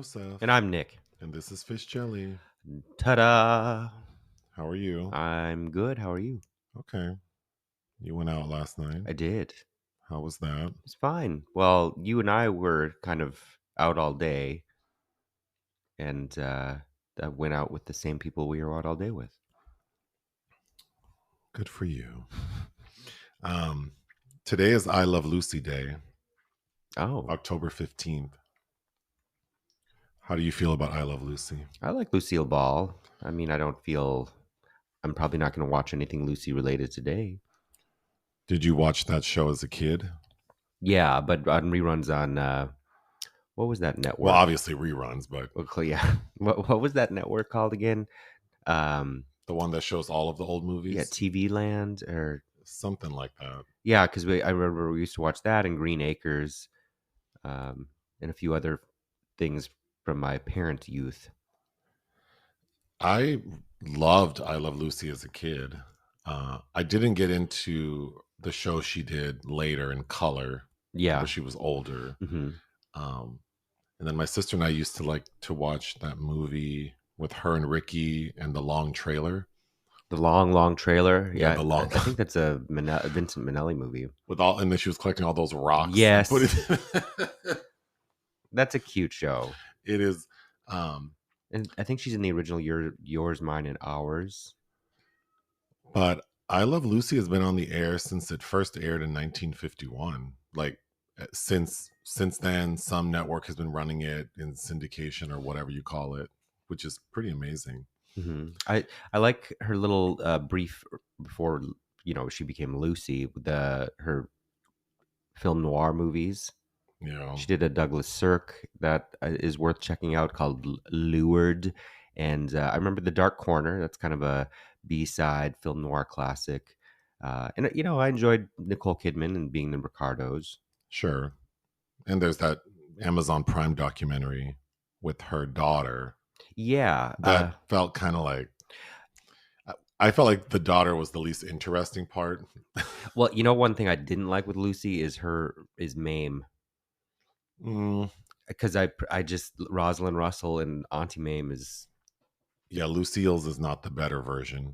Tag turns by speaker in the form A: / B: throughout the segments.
A: Joseph.
B: And I'm Nick.
A: And this is Fish Jelly.
B: Ta-da!
A: How are you?
B: I'm good. How are you?
A: Okay. You went out last night.
B: I did.
A: How was that?
B: It's fine. Well, you and I were kind of out all day, and I went out with the same people we were out all day with.
A: Good for you. Today is I Love Lucy Day.
B: Oh.
A: October 15th. How do you feel about I Love Lucy?
B: I like Lucille Ball. I mean, I don't feel... I'm probably not going to watch anything Lucy related today.
A: Did you watch that show as a kid?
B: Yeah, but on reruns on... what was that network?
A: Well, obviously reruns, but...
B: Well, yeah. What was that network called again?
A: The one that shows all of the old movies?
B: Yeah, TV Land or...
A: Something like that.
B: Yeah, because I remember we used to watch that and Green Acres and a few other things from my parents' youth.
A: I loved I Love Lucy as a kid. I didn't get into the show she did later in color.
B: Yeah.
A: Where she was older.
B: Mm-hmm.
A: And then my sister and I used to like to watch that movie with her and Ricky and the long trailer.
B: The long trailer.
A: Yeah, the long.
B: I think that's a Vincent Minnelli movie.
A: And then she was collecting all those rocks.
B: Yes. That's a cute show.
A: It is.
B: And I think she's in the original Yours, Mine, and Ours.
A: But I Love Lucy has been on the air since it first aired in 1951. Like since then, some network has been running it in syndication or whatever you call it, which is pretty amazing.
B: Mm-hmm. I like her little brief before she became Lucy. Her film noir movies.
A: Yeah,
B: she did a Douglas Sirk that is worth checking out called Lured, and I remember The Dark Corner. That's kind of a B-side film noir classic, and I enjoyed Nicole Kidman and Being the Ricardos.
A: Sure, and there's that Amazon Prime documentary with her daughter.
B: Yeah,
A: that felt kind of like. I felt like the daughter was the least interesting part.
B: Well, one thing I didn't like with Lucy is Mame. Because I just Rosalind Russell and Auntie Mame is...
A: Yeah, Lucille's is not the better version.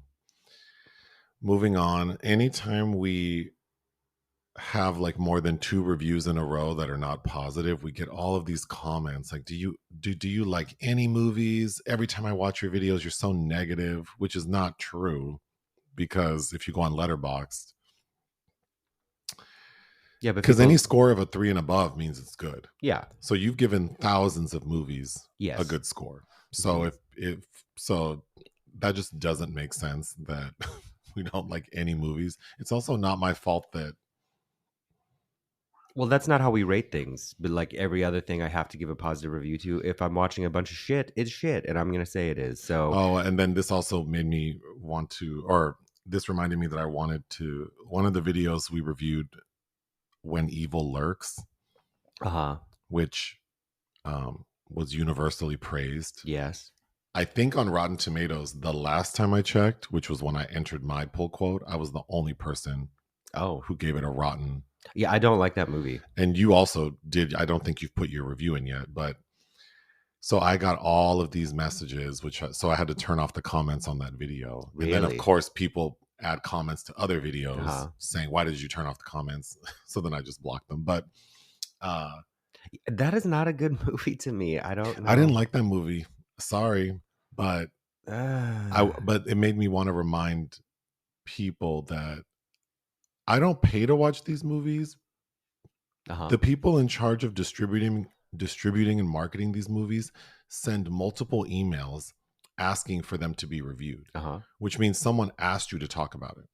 A: Moving on, anytime we have like more than 2 reviews in a row that are not positive, we get all of these comments like, do you like any movies? Every time I watch your videos, you're so negative, which is not true, because if you go on Letterboxd, yeah, because any score of a 3 and above means it's good.
B: Yeah.
A: So you've given thousands of movies
B: a
A: good score. So if so, that just doesn't make sense that we don't like any movies. It's also not my fault that...
B: Well, that's not how we rate things. But like every other thing I have to give a positive review to. If I'm watching a bunch of shit, it's shit. And I'm going to say it is. So...
A: Oh, and then this also made me want to... Or this reminded me that I wanted to... One of the videos we reviewed, When Evil Lurks, which was universally praised.
B: Yes.
A: I think on Rotten Tomatoes, the last time I checked, which was when I entered my pull quote, I was the only person who gave it a rotten...
B: Yeah, I don't like that movie.
A: And you also did. I don't think you've put your review in yet, but so I got all of these messages, so I had to turn off the comments on that video. Really? And then of course people add comments to other videos saying, why did you turn off the comments? So then I just blocked them. But
B: that is not a good movie to me. I don't know.
A: I didn't like that movie. Sorry. But but it made me want to remind people that I don't pay to watch these movies. The people in charge of distributing and marketing these movies send multiple emails asking for them to be reviewed, which means someone asked you to talk about it.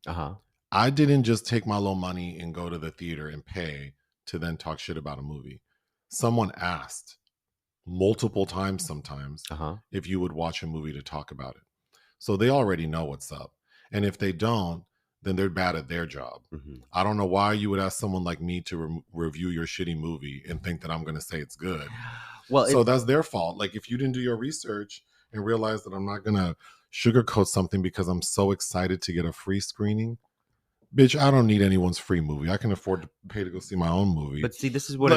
A: I didn't just take my little money and go to the theater and pay to then talk shit about a movie. Someone asked multiple times sometimes if you would watch a movie to talk about it. So they already know what's up. And if they don't, then they're bad at their job. I don't know why you would ask someone like me to review your shitty movie and think that I'm going to say it's good. Well, so that's their fault. Like if you didn't do your research and realize that I'm not going to sugarcoat something because I'm so excited to get a free screening, bitch, I don't need anyone's free movie. I can afford to pay to go see my own movie.
B: But see, this is what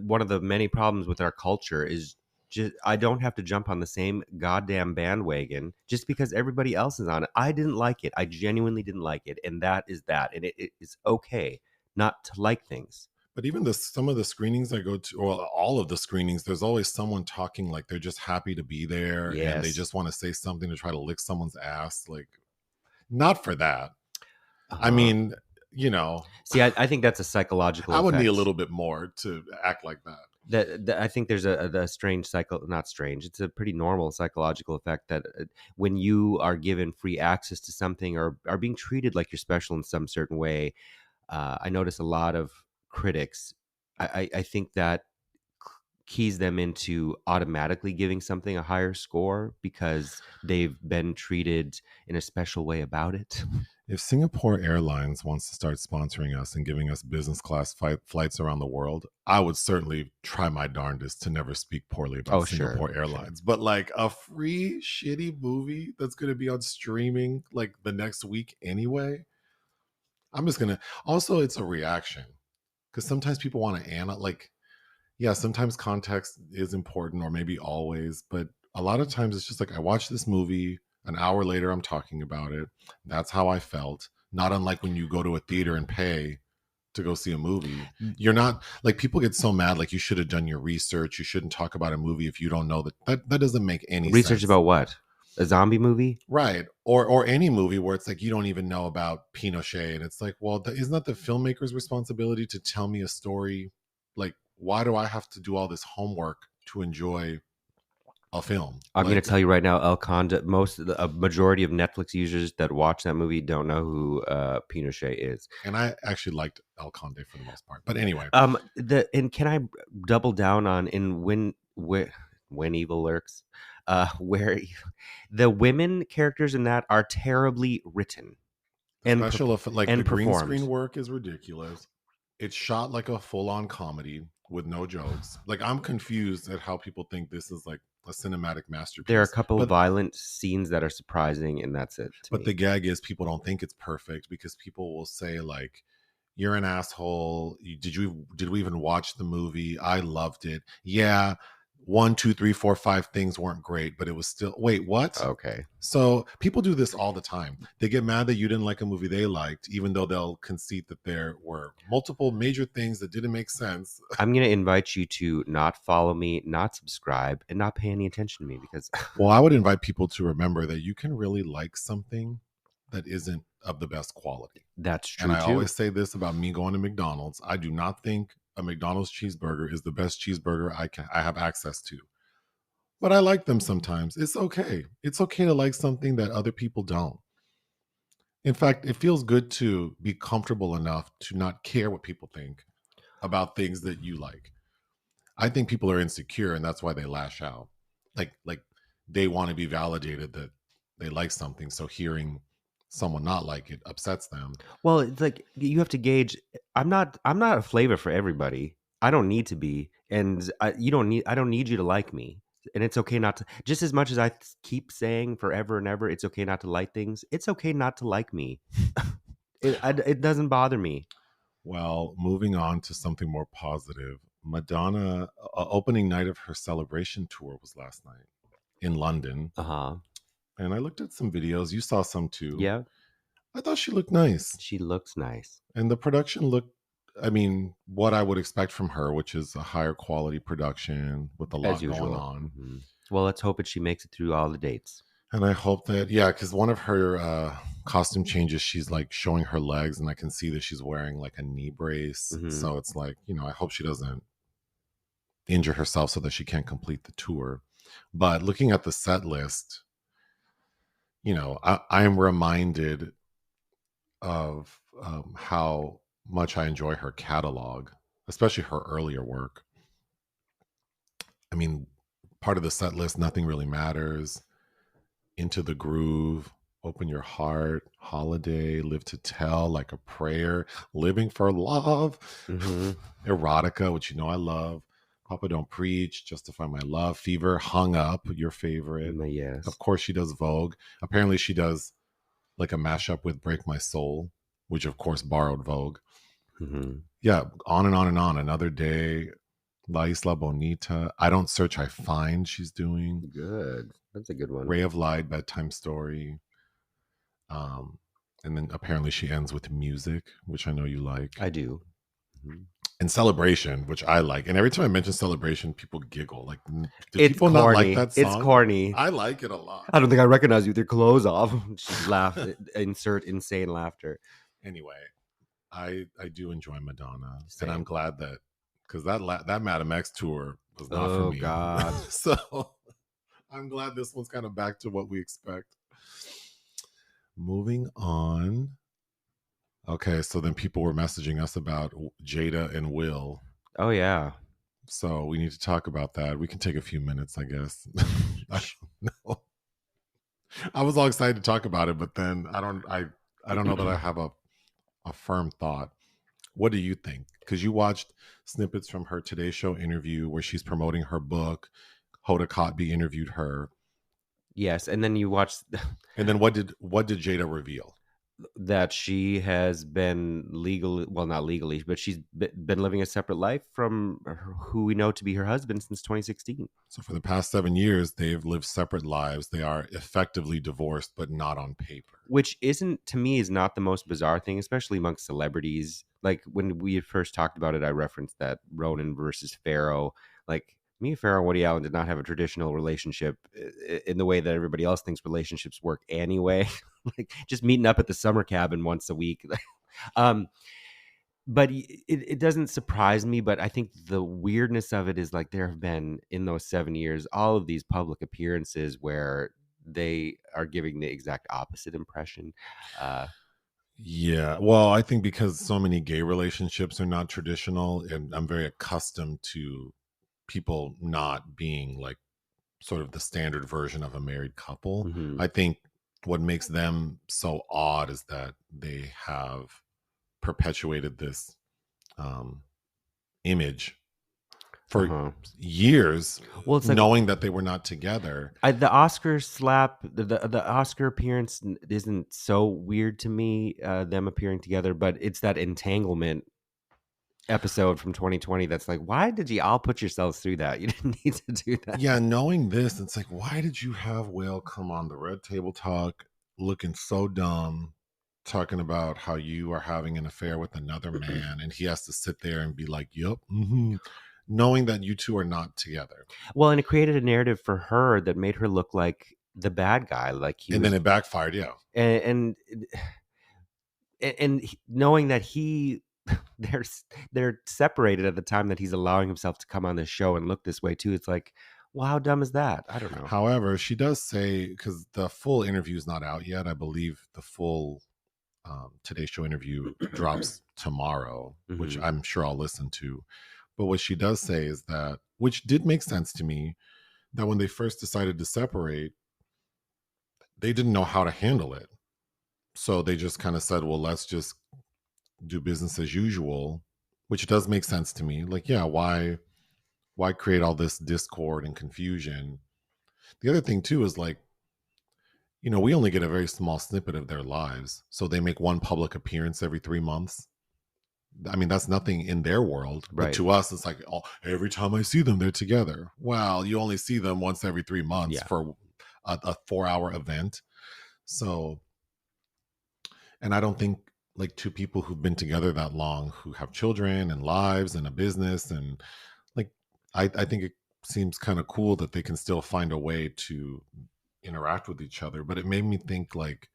B: one of the many problems with our culture is just I don't have to jump on the same goddamn bandwagon just because everybody else is on it. I didn't like it. I genuinely didn't like it, and that is that. And it is okay not to like things.
A: But even some of the screenings I go to, or all of the screenings, there's always someone talking like they're just happy to be there and they
B: Yes.
A: just want to say something to try to lick someone's ass. Like, not for that. I
B: Uh-huh.
A: mean, you know,
B: See, I think that's a psychological
A: I would need a
B: effect.
A: little bit more to act like that.
B: That I think there's a strange cycle, not strange. It's a pretty normal psychological effect that when you are given free access to something or are being treated like you're special in some certain way, I notice a lot of critics. I think that keys them into automatically giving something a higher score because they've been treated in a special way about it.
A: If Singapore Airlines wants to start sponsoring us and giving us business class flights around the world, I would certainly try my darndest to never speak poorly about
B: Oh, sure,
A: Singapore
B: sure.
A: Airlines. But like a free, shitty movie that's going to be on streaming like the next week anyway, I'm just going to. Also, it's a reaction because sometimes people want to like, yeah, sometimes context is important or maybe always, but a lot of times it's just like I watched this movie, an hour later I'm talking about it. That's how I felt. Not unlike when you go to a theater and pay to go see a movie. You're not like people get so mad like you should have done your research. You shouldn't talk about a movie if you don't know that doesn't make any
B: Research
A: sense.
B: about what? A zombie movie?
A: Right. Or any movie where it's like you don't even know about Pinochet and it's like, well, isn't that the filmmaker's responsibility to tell me a story? Like, why do I have to do all this homework to enjoy a film?
B: I'm going
A: Like,
B: to tell you right now, El Conde, a majority of Netflix users that watch that movie don't know who Pinochet is.
A: and I actually liked El Conde for the most part. But anyway,
B: And can I double down on in when evil lurks, where the women characters in that are terribly written and
A: special effect, like the
B: and
A: green
B: performed.
A: screen work is ridiculous. It's shot like a full-on comedy with no jokes. Like I'm confused at how people think this is like a cinematic
B: There are a
A: masterpiece.
B: couple of violent scenes that are surprising, and that's it to
A: But
B: me.
A: the gag is people don't think it's perfect because people will say like, "You're an asshole. Did we even watch the movie? I loved it. Yeah, 1, 2, 3, 4, 5 things weren't great, but it was still. Wait, what?
B: Okay.
A: So people do this all the time. They get mad that you didn't like a movie they liked, even though they'll concede that there were multiple major things that didn't make sense.
B: I'm going to invite you to not follow me, not subscribe, and not pay any attention to me because
A: Well, I would invite people to remember that you can really like something that isn't of the best quality.
B: that's
A: And
B: true
A: I
B: too.
A: always say this about me going to McDonald's. I do not think a McDonald's cheeseburger is the best cheeseburger I have access to. But I like them sometimes. It's okay. It's okay to like something that other people don't. In fact, it feels good to be comfortable enough to not care what people think about things that you like. I think people are insecure and that's why they lash out. Like they want to be validated that they like something. So hearing someone not like it upsets them.
B: Well, it's like you have to gauge. I'm not a flavor for everybody. I don't need to be, and you don't need. I don't need you to like me, and it's okay not to. Just as much as I keep saying forever and ever, it's okay not to like things. It's okay not to like me. It doesn't bother me.
A: Well, moving on to something more positive. Madonna, opening night of her celebration tour was last night in London.
B: Uh huh.
A: And I looked at some videos. You saw some too.
B: Yeah,
A: I thought she looked nice.
B: she looks nice
A: And the production looked, I mean, what I would expect from her, which is a higher quality production with a
B: as
A: lot going
B: usual.
A: on.
B: Well, let's hope that she makes it through all the dates.
A: And I hope that, yeah, because one of her costume changes, she's like showing her legs, and I can see that she's wearing like a knee brace.
B: Mm-hmm.
A: So it's like, I hope she doesn't injure herself so that she can't complete the tour. But looking at the set list, I am reminded of how much I enjoy her catalog, especially her earlier work. I mean, part of the set list, Nothing Really Matters, Into the Groove, Open Your Heart, Holiday, Live to Tell, Like a Prayer, Living for Love,
B: Mm-hmm.
A: Erotica, which I love, Papa Don't Preach, Justify My Love, Fever, Hung Up, your favorite.
B: Yes.
A: Of course, she does Vogue. Apparently, she does like a mashup with Break My Soul, which of course borrowed Vogue.
B: Mm-hmm.
A: Yeah, on and on and on. Another Day. La Isla Bonita. I Don't Search, I Find she's doing.
B: Good. That's a good one.
A: Ray of Light, Bedtime Story. Um, and then apparently she ends with Music, which I know you like.
B: I do. Mm-hmm.
A: And Celebration, which I like. And every time I mention Celebration, people giggle. Like, do
B: It's
A: people
B: corny.
A: not like that song?
B: It's corny.
A: I like it a lot.
B: I don't think I recognize you with your clothes off. She laughed. Insert insane laughter.
A: Anyway, I do enjoy Madonna. Same. And I'm glad that, because that Madam X tour was not for me. Oh, God. So I'm glad this one's kind of back to what we expect. Moving on. Okay, so then people were messaging us about Jada and Will.
B: Oh, yeah.
A: So we need to talk about that. We can take a few minutes, I guess. I don't know. I was all excited to talk about it, but then I don't know that I have a firm thought. What do you think? Because you watched snippets from her Today Show interview where she's promoting her book. Hoda Kotb interviewed her.
B: Yes, and then you watched.
A: And then what did Jada reveal?
B: That she has been not legally, but she's been living a separate life from who we know to be her husband since 2016.
A: So for the past 7 years, they've lived separate lives. They are effectively divorced, but not on paper.
B: Which isn't, to me, is not the most bizarre thing, especially amongst celebrities. Like when we first talked about it, I referenced that Ronan versus Farrow. Like Mia Farrow and Woody Allen did not have a traditional relationship in the way that everybody else thinks relationships work anyway. Like just meeting up at the summer cabin once a week. But it doesn't surprise me. But I think the weirdness of it is like there have been in those 7 years, all of these public appearances where they are giving the exact opposite impression.
A: Yeah. Well, I think because so many gay relationships are not traditional, and I'm very accustomed to people not being like sort of the standard version of a married couple. Mm-hmm. I think what makes them so odd is that they have perpetuated this image for years, well, it's like, knowing that they were not together.
B: The Oscar slap, the Oscar appearance isn't so weird to me, them appearing together, but it's that entanglement episode from 2020 that's like, why did you all put yourselves through that? You didn't need to do that.
A: Yeah, knowing this, it's like, why did you have Will come on the Red Table Talk looking so dumb, talking about how you are having an affair with another man, and he has to sit there and be like, yep, mm-hmm, knowing that you two are not together.
B: Well, and it created a narrative for her that made her look like the bad guy, like he.
A: And then it backfired, yeah.
B: And knowing that they're separated at the time that he's allowing himself to come on this show and look this way too. It's like, well, how dumb is that? I don't know.
A: However, she does say, because the full interview is not out yet, I believe the full Today Show interview drops tomorrow, mm-hmm, which I'm sure I'll listen to. But what she does say is that, which did make sense to me, that when they first decided to separate, they didn't know how to handle it. So they just kind of said, well, let's just do business as usual, which does make sense to me. Like, yeah, why create all this discord and confusion? The other thing too is like, you know, we only get a very small snippet of their lives. So they make one public appearance every 3 months. I mean, that's nothing in their world. Right. But to us, it's like, oh, every time I see them, they're together. Well, you only see them once every 3 months, yeah, for a 4-hour event. So, and I don't think like two people who've been together that long, who have children and lives and a business, and like, I think it seems kind of cool that they can still find a way to interact with each other. But it made me think, like,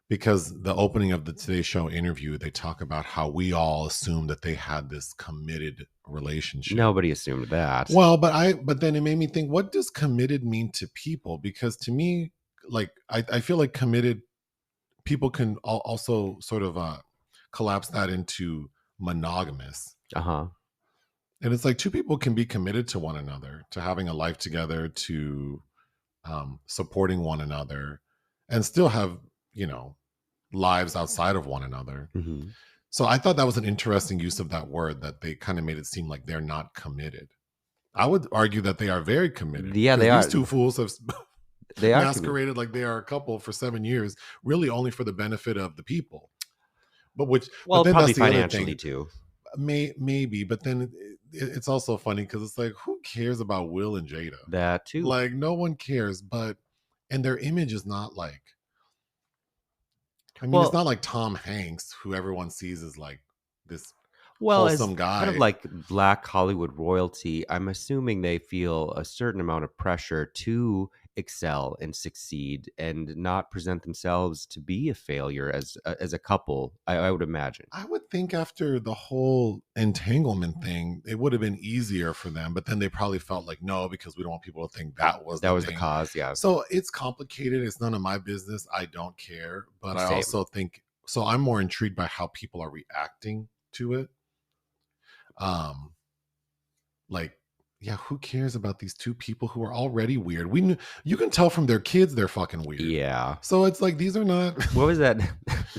A: because the opening of the Today Show interview, they talk about how we all assumed that they had this committed relationship.
B: Nobody assumed that.
A: Well, but then it made me think, what does committed mean to people? Because to me, like, I feel like committed people can also sort of collapse that into monogamous.
B: Uh-huh.
A: And it's like two people can be committed to one another, to having a life together, to supporting one another, and still have, you know, lives outside of one another. Mm-hmm. So I thought that was an interesting use of that word, that they kind of made it seem like they're not committed. I would argue that they are very committed.
B: Yeah, they are.
A: These two fools have masqueraded like they are a couple for 7 years, really only for the benefit of the people. But then
B: probably
A: that's the
B: financially
A: other thing
B: too.
A: maybe, but then it's also funny because it's like, who cares about Will and Jada?
B: That too.
A: Like, no one cares. But and their image is not like. I mean, it's
B: Well,
A: not like Tom Hanks, who everyone sees as like this
B: as
A: wholesome
B: kind of
A: guy.
B: like black Hollywood royalty, I'm assuming they feel a certain amount of pressure to excel and succeed and not present themselves to be a failure as a couple. I would imagine.
A: I would think after the whole entanglement thing, it would have been easier for them. But then they probably felt like, no, because we don't want people to think that was
B: That
A: the
B: was the
A: thing.
B: cause, yeah.
A: So it's complicated. It's none of my business. I don't care. But I
B: Same.
A: also think so. I'm more intrigued by how people are reacting to it. Um, like, yeah, who cares about these two people who are already weird? We knew you can tell from their kids they're fucking weird.
B: Yeah.
A: So it's like these are not.
B: What was that?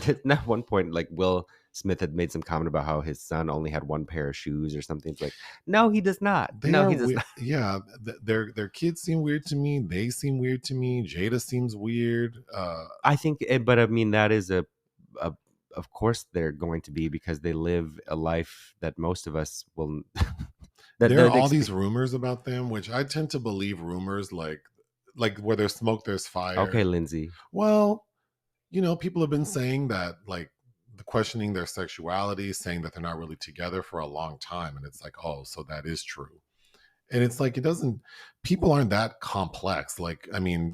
B: At one point, like Will Smith had made some comment about how his son only had one pair of shoes or something. It's like, no, he does not.
A: They
B: No,
A: are
B: he does
A: weird.
B: not.
A: Yeah, their kids seem weird to me. They seem weird to me. Jada seems weird.
B: I think, but I mean, that is a of course they're going to be because they live a life that most of us will.
A: There are all these rumors about them, which I tend to believe rumors like where there's smoke, there's fire.
B: Okay, Lindsay.
A: Well, people have been saying that, like, questioning their sexuality, saying that they're not really together for a long time, and it's like, oh, so that is true. And it's like, it doesn't. People aren't that complex. Like, I mean,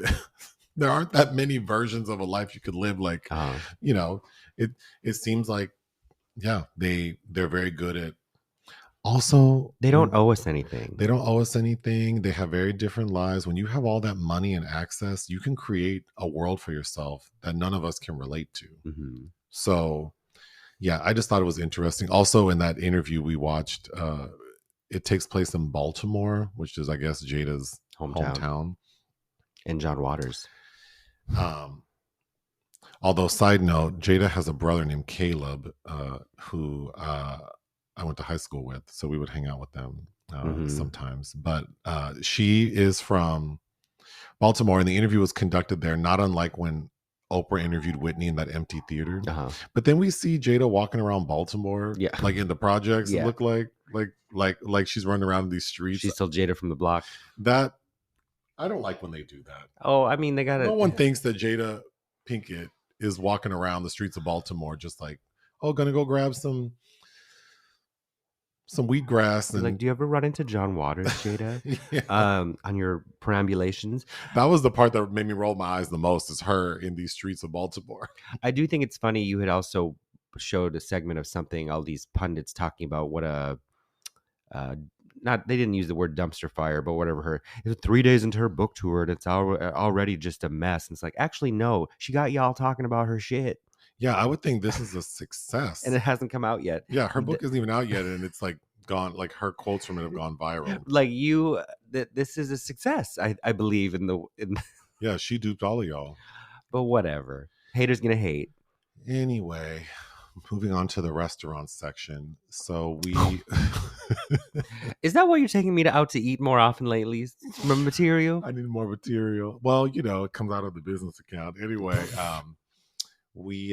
A: there aren't that many versions of a life you could live. Like, it it seems like, yeah, they're very good at. Also,
B: They don't owe us anything.
A: They don't owe us anything. They have very different lives. When you have all that money and access, you can create a world for yourself that none of us can relate to.
B: Mm-hmm.
A: So, yeah, I just thought it was interesting. Also, in that interview we watched, it takes place in Baltimore, which is, I guess, Jada's hometown.
B: And John Waters.
A: Although, side note, Jada has a brother named Caleb, who I went to high school with, so we would hang out with them sometimes. But she is from Baltimore, and the interview was conducted there, not unlike when Oprah interviewed Whitney in that empty theater. But then we see Jada walking around Baltimore, like in the projects. It looked like she's running around these streets.
B: She's still Jada from the block.
A: That I don't like when they do that.
B: Oh, I mean, they got it.
A: No one thinks that Jada Pinkett is walking around the streets of Baltimore just like, oh, gonna go grab some wheatgrass. And
B: like, do you ever run into John Waters, Jada? On your perambulations?
A: That was the part that made me roll my eyes the most, is her in these streets of Baltimore.
B: I do think it's funny. You had also showed a segment of something, all these pundits talking about what they didn't use the word dumpster fire, but whatever. It's 3 days into her book tour and it's already just a mess. And it's like, actually, no, she got y'all talking about her shit.
A: Yeah, I would think this is a success.
B: And it hasn't come out yet.
A: Yeah, her book isn't even out yet, and it's like gone, like her quotes from it have gone viral.
B: Like this is a success, I believe in.
A: Yeah, she duped all of y'all.
B: But whatever. Haters gonna hate.
A: Anyway, moving on to the restaurant section. So we
B: Is that why you're taking me out to eat more often lately? From material?
A: I need more material. Well, it comes out of the business account. Anyway, we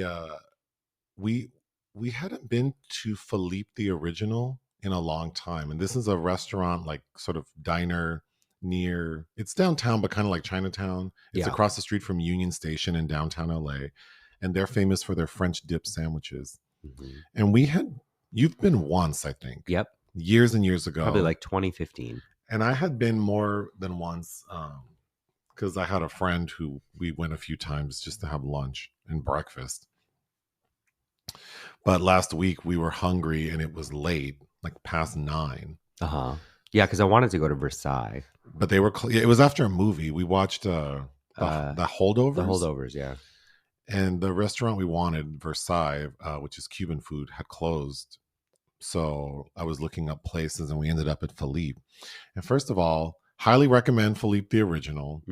A: hadn't been to Philippe the Original in a long time, and this is a restaurant, like sort of diner near, it's downtown but kind of like Chinatown. It's across the street from Union Station in downtown LA, and they're famous for their French dip sandwiches. And you've been once, I think.
B: Yep.
A: Years and years ago,
B: probably like 2015.
A: And I had been more than once, because I had a friend who we went a few times just to have lunch and breakfast. But last week we were hungry and it was late, like past 9.
B: Yeah, because I wanted to go to Versailles,
A: but they were. It was after a movie. We watched the Holdovers.
B: The Holdovers, yeah.
A: And the restaurant we wanted, Versailles, which is Cuban food, had closed. So I was looking up places, and we ended up at Philippe. And first of all, highly recommend Philippe the Original.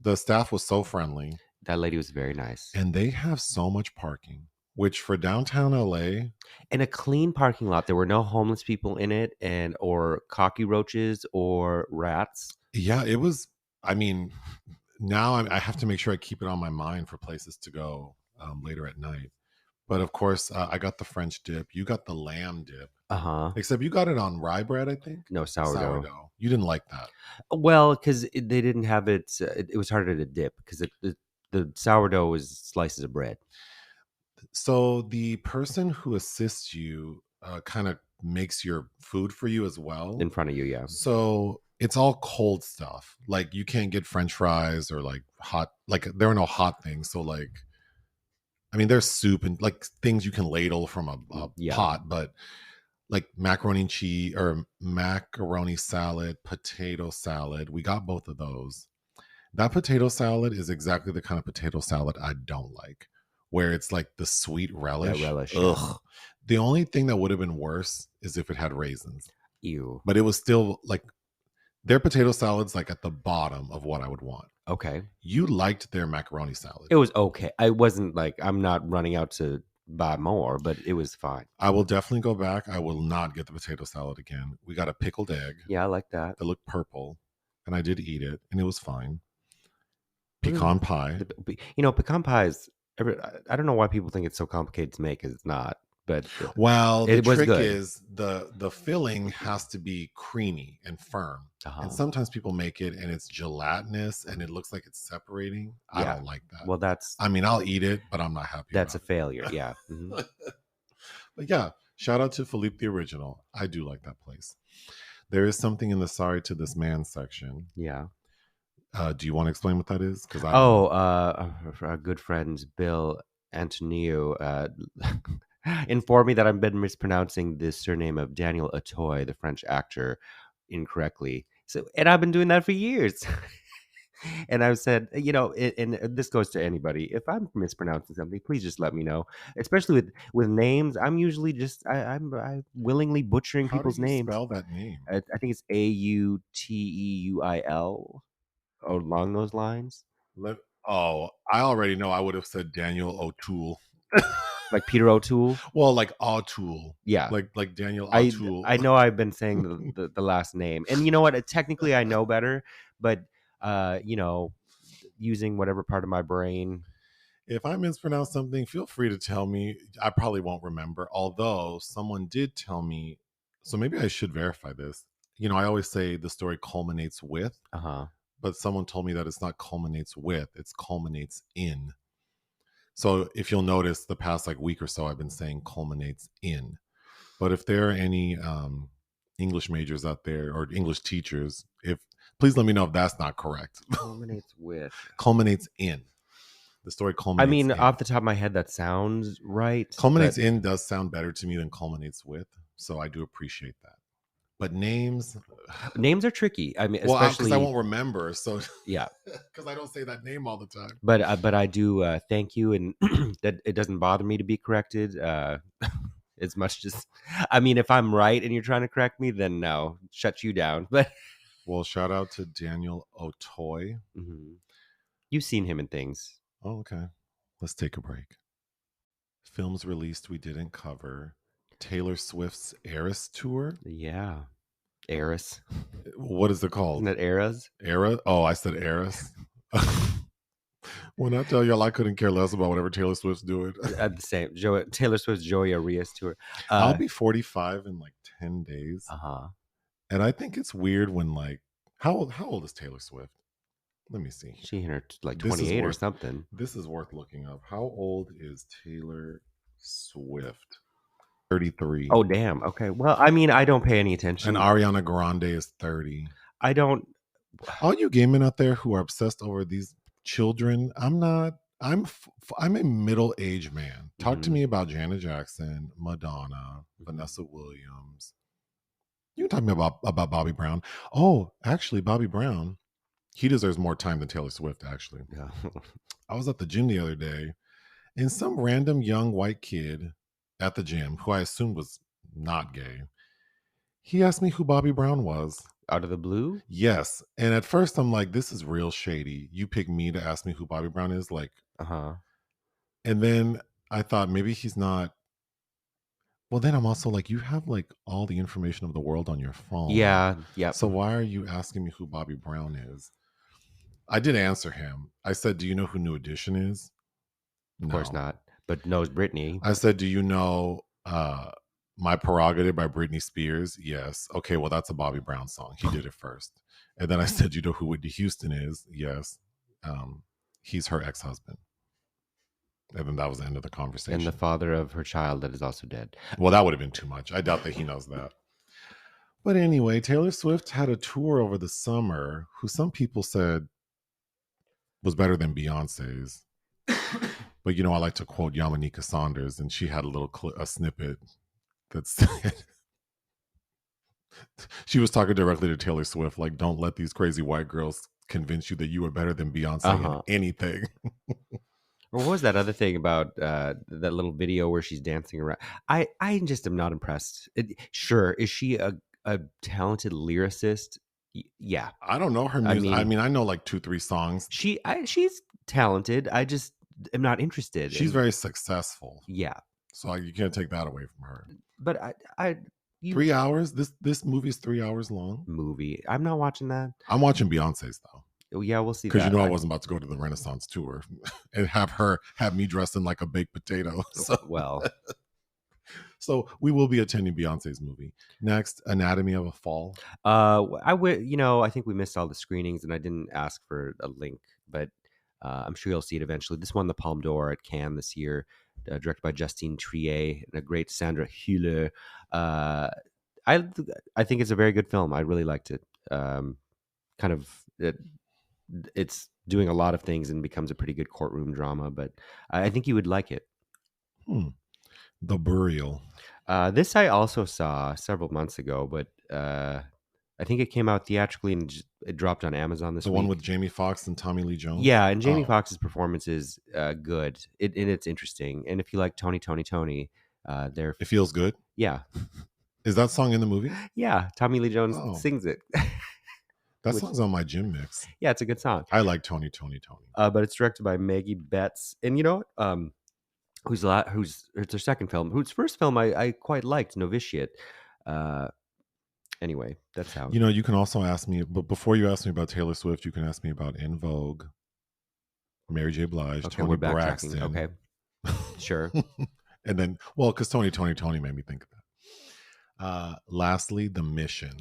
A: The staff was so friendly.
B: That lady was very nice.
A: And they have so much parking, which for downtown LA,
B: and a clean parking lot. There were no homeless people in it, or cockroaches or rats.
A: Yeah, it was. I mean, now I have to make sure I keep it on my mind for places to go later at night. But of course, I got the French dip. You got the lamb dip.
B: Uh-huh.
A: Except you got it on rye bread, I think.
B: No, sourdough.
A: You didn't like that.
B: Well, because they didn't have it. It was harder to dip because the sourdough was slices of bread
A: So the person who assists you kind of makes your food for you as well.
B: in front of you. Yeah.
A: So it's all cold stuff. Like you can't get French fries or like hot. Like there are no hot things. So like, I mean, there's soup and like things you can ladle from a
B: Yeah.
A: pot, but like macaroni and cheese or macaroni salad, potato salad. We got both of those. That potato salad is exactly the kind of potato salad I don't like, where it's like the sweet
B: That
A: relish.
B: relish. Yeah.
A: Ugh. The only thing that would have been worse is if it had raisins,
B: Ew.
A: but it was still like their potato salad's like at the bottom of what I would want.
B: Okay.
A: You liked their macaroni salad.
B: It was okay. I wasn't like I'm not running out to buy more, but it was fine.
A: I will definitely go back. I will not get the potato salad again. We got a pickled egg
B: Yeah, I like that.
A: that looked purple, and I did eat it, and it was fine.
B: What is
A: Pecan pie.
B: Pecan pie is. I don't know why people think it's so complicated to make, because it's not. But
A: Well, the
B: it was
A: trick
B: good.
A: is the filling has to be creamy and firm. And sometimes people make it and it's gelatinous and it looks like it's separating. I
B: Yeah.
A: don't like that.
B: Well,
A: I mean, I'll eat it, but I'm not happy.
B: that's a
A: about
B: failure. Yeah. Mhm.
A: it. But yeah, shout out to Philippe the Original. I do like that place. There is something in the sorry to this man section.
B: Yeah.
A: Do you want to explain what that is? Because
B: our good friend Bill Antonio informed me that I've been mispronouncing the surname of Daniel Auteuil, the French actor, incorrectly. So, and I've been doing that for years. And I've said, and this goes to anybody. If I'm mispronouncing something, please just let me know. Especially with names, I'm usually I'm willingly butchering
A: how do
B: people's
A: you
B: names.
A: spell that name?
B: I think it's Auteuil, or along those lines.
A: I already know. I would have said Daniel O'Toole.
B: Like Peter O'Toole.
A: Well, like O'Toole.
B: Yeah.
A: Like Daniel O'Toole.
B: I know I've been saying the last name. And you know what? Technically I know better, but using whatever part of my brain.
A: If I mispronounce something, feel free to tell me. I probably won't remember. Although someone did tell me, so maybe I should verify this. I always say the story culminates with, but someone told me that it's not culminates with, it's culminates in. So if you'll notice, the past like week or so, I've been saying culminates in. But if there are any English majors out there or English teachers, please let me know if that's not correct.
B: Culminates with.
A: Culminates in. The story culminates.
B: I mean,
A: in.
B: off the top of my head, that sounds right.
A: Culminates in does sound better to me than culminates with, so I do appreciate that. But names
B: are tricky. I mean,
A: well,
B: especially
A: because I won't remember. So
B: yeah,
A: because I don't say that name all the time.
B: But I do thank you, and that it doesn't bother me to be corrected. As much as, I mean, if I'm right and you're trying to correct me, then no, shut you down. But
A: well, shout out to Daniel Auteuil.
B: Mm-hmm. You've seen him in things.
A: Oh, okay. Let's take a break. Films released we didn't cover. Taylor Swift's Eras Tour.
B: Yeah. Eras.
A: What is it called?
B: Isn't it Eras?
A: Era? Oh, I said Eras. When I tell y'all I couldn't care less about whatever Taylor Swift's doing.
B: At the same. Taylor Swift's Joey Arias Tour.
A: I'll be 45 in like 10 days. And I think it's weird when like, how old is Taylor Swift? Let me see.
B: She in her like 28 or something.
A: This is worth looking up. How old is Taylor Swift? 33.
B: Oh, damn. Okay. Well, I mean, I don't pay any attention.
A: And Ariana Grande is 30.
B: I don't.
A: All you gaming out there who are obsessed over these children, I'm not. I'm a middle-aged man. Talk to me about Janet Jackson, Madonna, Vanessa Williams. You can talk to me about Bobby Brown. Oh, actually, Bobby Brown, he deserves more time than Taylor Swift, actually.
B: Yeah.
A: I was at the gym the other day, and some random young white kid at the gym, who I assumed was not gay, he asked me who Bobby Brown was.
B: Out of the blue?
A: Yes. And at first I'm like, this is real shady. You pick me to ask me who Bobby Brown is? Like, And then I thought maybe he's not. Well, then I'm also like, you have like all the information of the world on your phone.
B: Yeah. Yeah.
A: So why are you asking me who Bobby Brown is? I did answer him. I said, do you know who New Edition is?
B: Of course not. but knows Britney.
A: I said, "Do you know My Prerogative by Britney Spears?" Yes. Okay, well, that's a Bobby Brown song. He did it first. And then I said, "You know who Whitney Houston is?" Yes. He's her ex-husband. And then that was the end of the conversation.
B: And the father of her child that is also dead.
A: Well, that would have been too much. I doubt that he knows that. But anyway, Taylor Swift had a tour over the summer who some people said was better than Beyonce's. But you know, I like to quote Yamanika Saunders, and she had a little a snippet that said she was talking directly to Taylor Swift, like, "Don't let these crazy white girls convince you that you are better than Beyonce in anything."
B: Or what was that other thing about that little video where she's dancing around? I just am not impressed. Sure, is she a talented lyricist? Yeah.
A: I don't know her music. I mean, I know like 2-3 songs.
B: She's talented. I just am not interested.
A: She's very successful.
B: Yeah.
A: So you can't take that away from her.
B: But
A: 3 hours? This movie is 3 hours long?
B: Movie. I'm not watching that.
A: I'm watching Beyonce's though.
B: Oh, yeah, we'll see.
A: Because you know I wasn't about to go to the Renaissance tour and have me dressed in like a baked potato. So,
B: well,
A: so we will be attending Beyonce's movie next. Anatomy of a Fall.
B: I think we missed all the screenings, and I didn't ask for a link, but I'm sure you'll see it eventually. This won the Palme d'Or at Cannes this year, directed by Justine Triet and a great Sandra Hüller. I think it's a very good film. I really liked it. It's doing a lot of things and becomes a pretty good courtroom drama, but I think you would like it.
A: The Burial.
B: This I also saw several months ago, but I think it came out theatrically and it dropped on Amazon this week.
A: The one with Jamie Foxx and Tommy Lee Jones?
B: Yeah, and Jamie Foxx's performance is good. It's interesting. And if you like Tony,
A: it feels good?
B: Yeah.
A: Is that song in the movie?
B: Yeah, Tommy Lee Jones sings it.
A: That song's on my gym mix.
B: Yeah, it's a good song.
A: I like Tony.
B: But it's directed by Maggie Betts. And you know who's it's her second film. Whose first film I quite liked, Novitiate. Anyway, that's how.
A: You know, you can also ask me, but before you ask me about Taylor Swift, you can ask me about In Vogue, Mary J. Blige, Toni Braxton.
B: Okay, sure.
A: And then, well, because Tony made me think of that. Lastly, The Mission.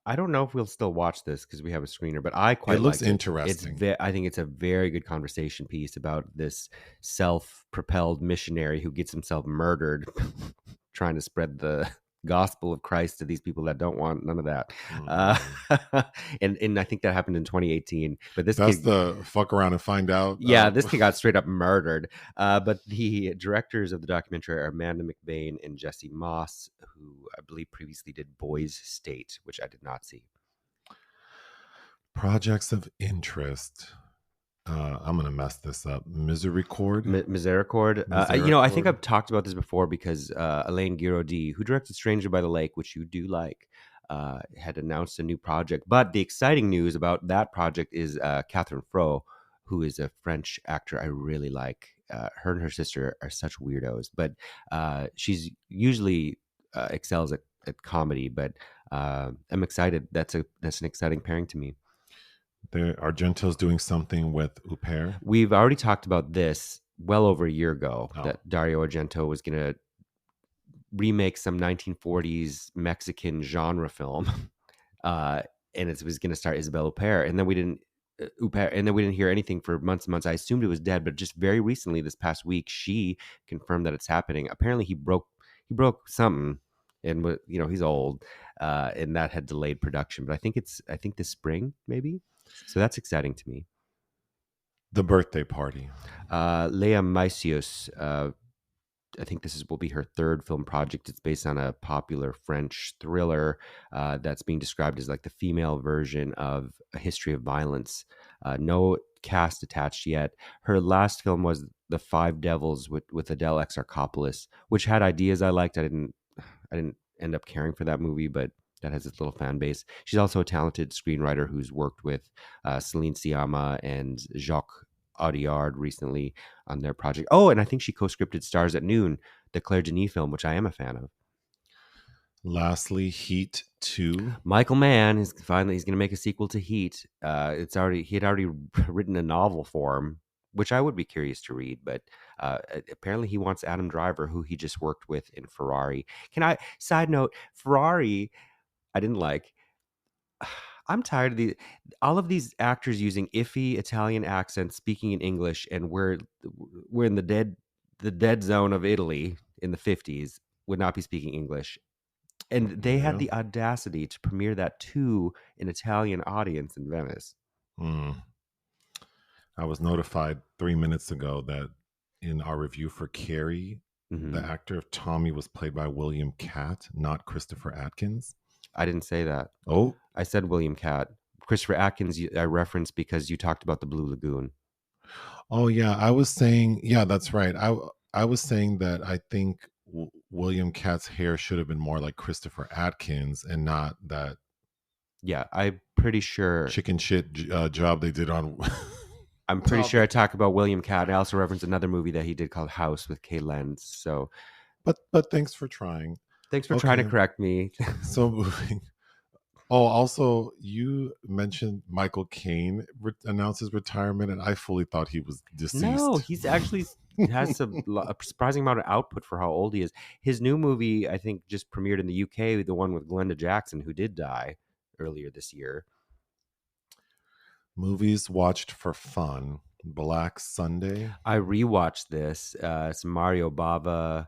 B: I don't know if we'll still watch this because we have a screener, but I quite like it.
A: It looks interesting.
B: I think it's a very good conversation piece about this self-propelled missionary who gets himself murdered trying to spread the gospel of Christ to these people that don't want none of that. And I think that happened in 2018. But that's
A: the fuck around and find out.
B: Yeah, this kid got straight up murdered. But the directors of the documentary are Amanda McBain and Jesse Moss, who I believe previously did Boys State, which I did not see.
A: Projects of interest. I'm going to mess this up. Misericord?
B: Misericord. I think I've talked about this before because Alain Guiraudie, who directed Stranger by the Lake, which you do like, had announced a new project. But the exciting news about that project is Catherine Fro, who is a French actor I really like. Her and her sister are such weirdos, but she's usually excels at comedy. But I'm excited. That's an exciting pairing to me.
A: Argento's doing something with Huppert.
B: We've already talked about this well over a year ago, that Dario Argento was going to remake some 1940s Mexican genre film, and it was going to star Isabelle Huppert. And then we didn't hear anything for months and months. I assumed it was dead, but just very recently, this past week, she confirmed that it's happening. Apparently, he broke something, and he's old, and that had delayed production. But I think this spring maybe. So that's exciting to me.
A: The Birthday Party.
B: Lea Maisius, I think will be her third film project. It's based on a popular French thriller that's being described as like the female version of A History of Violence. No cast attached yet. Her last film was The Five Devils with Adele Exarchopoulos, which had ideas I liked. I didn't end up caring for that movie, but that has its little fan base. She's also a talented screenwriter who's worked with Celine Sciamma and Jacques Audiard recently on their project. Oh, and I think she co-scripted Stars at Noon, the Claire Denis film, which I am a fan of.
A: Lastly, Heat 2.
B: Michael Mann he's going to make a sequel to Heat. He had already written a novel for him, which I would be curious to read. But apparently, he wants Adam Driver, who he just worked with in Ferrari. Can I? Side note: Ferrari, I didn't like. I'm tired of all of these actors using iffy Italian accents, speaking in English, and we're in the dead zone of Italy in the 50s. Would not be speaking English, and they had
A: Yeah.
B: the audacity to premiere that to an Italian audience in Venice.
A: Mm. I was notified 3 minutes ago that in our review for Carrie, the
B: Hmm.
A: actor of Tommy was played by William Catt, not Christopher Atkins.
B: I didn't say that.
A: Oh,
B: I said William Catt. Christopher Atkins, I referenced because you talked about the Blue Lagoon.
A: oh yeah. I was saying, yeah, that's right. I was saying that I think William Catt's hair should have been more like Christopher Atkins and not that
B: Yeah, I'm pretty sure.
A: chicken shit job they did on
B: I'm pretty sure
A: Tommy.
B: I talk about William Catt. I also referenced another movie that he did called House with Kay Lenz. So
A: But thanks for trying.
B: thanks for trying to
A: Okay,
B: correct me.
A: so moving. Oh, also, you mentioned Michael Caine announced his retirement, and I fully thought he was
B: No,
A: deceased.
B: he's actually has a surprising amount of output for how old he is. His new movie, I think, just premiered in the UK, the one with Glenda Jackson, who did die earlier this year.
A: Movies watched for fun. Black Sunday.
B: I rewatched this. It's Mario Bava,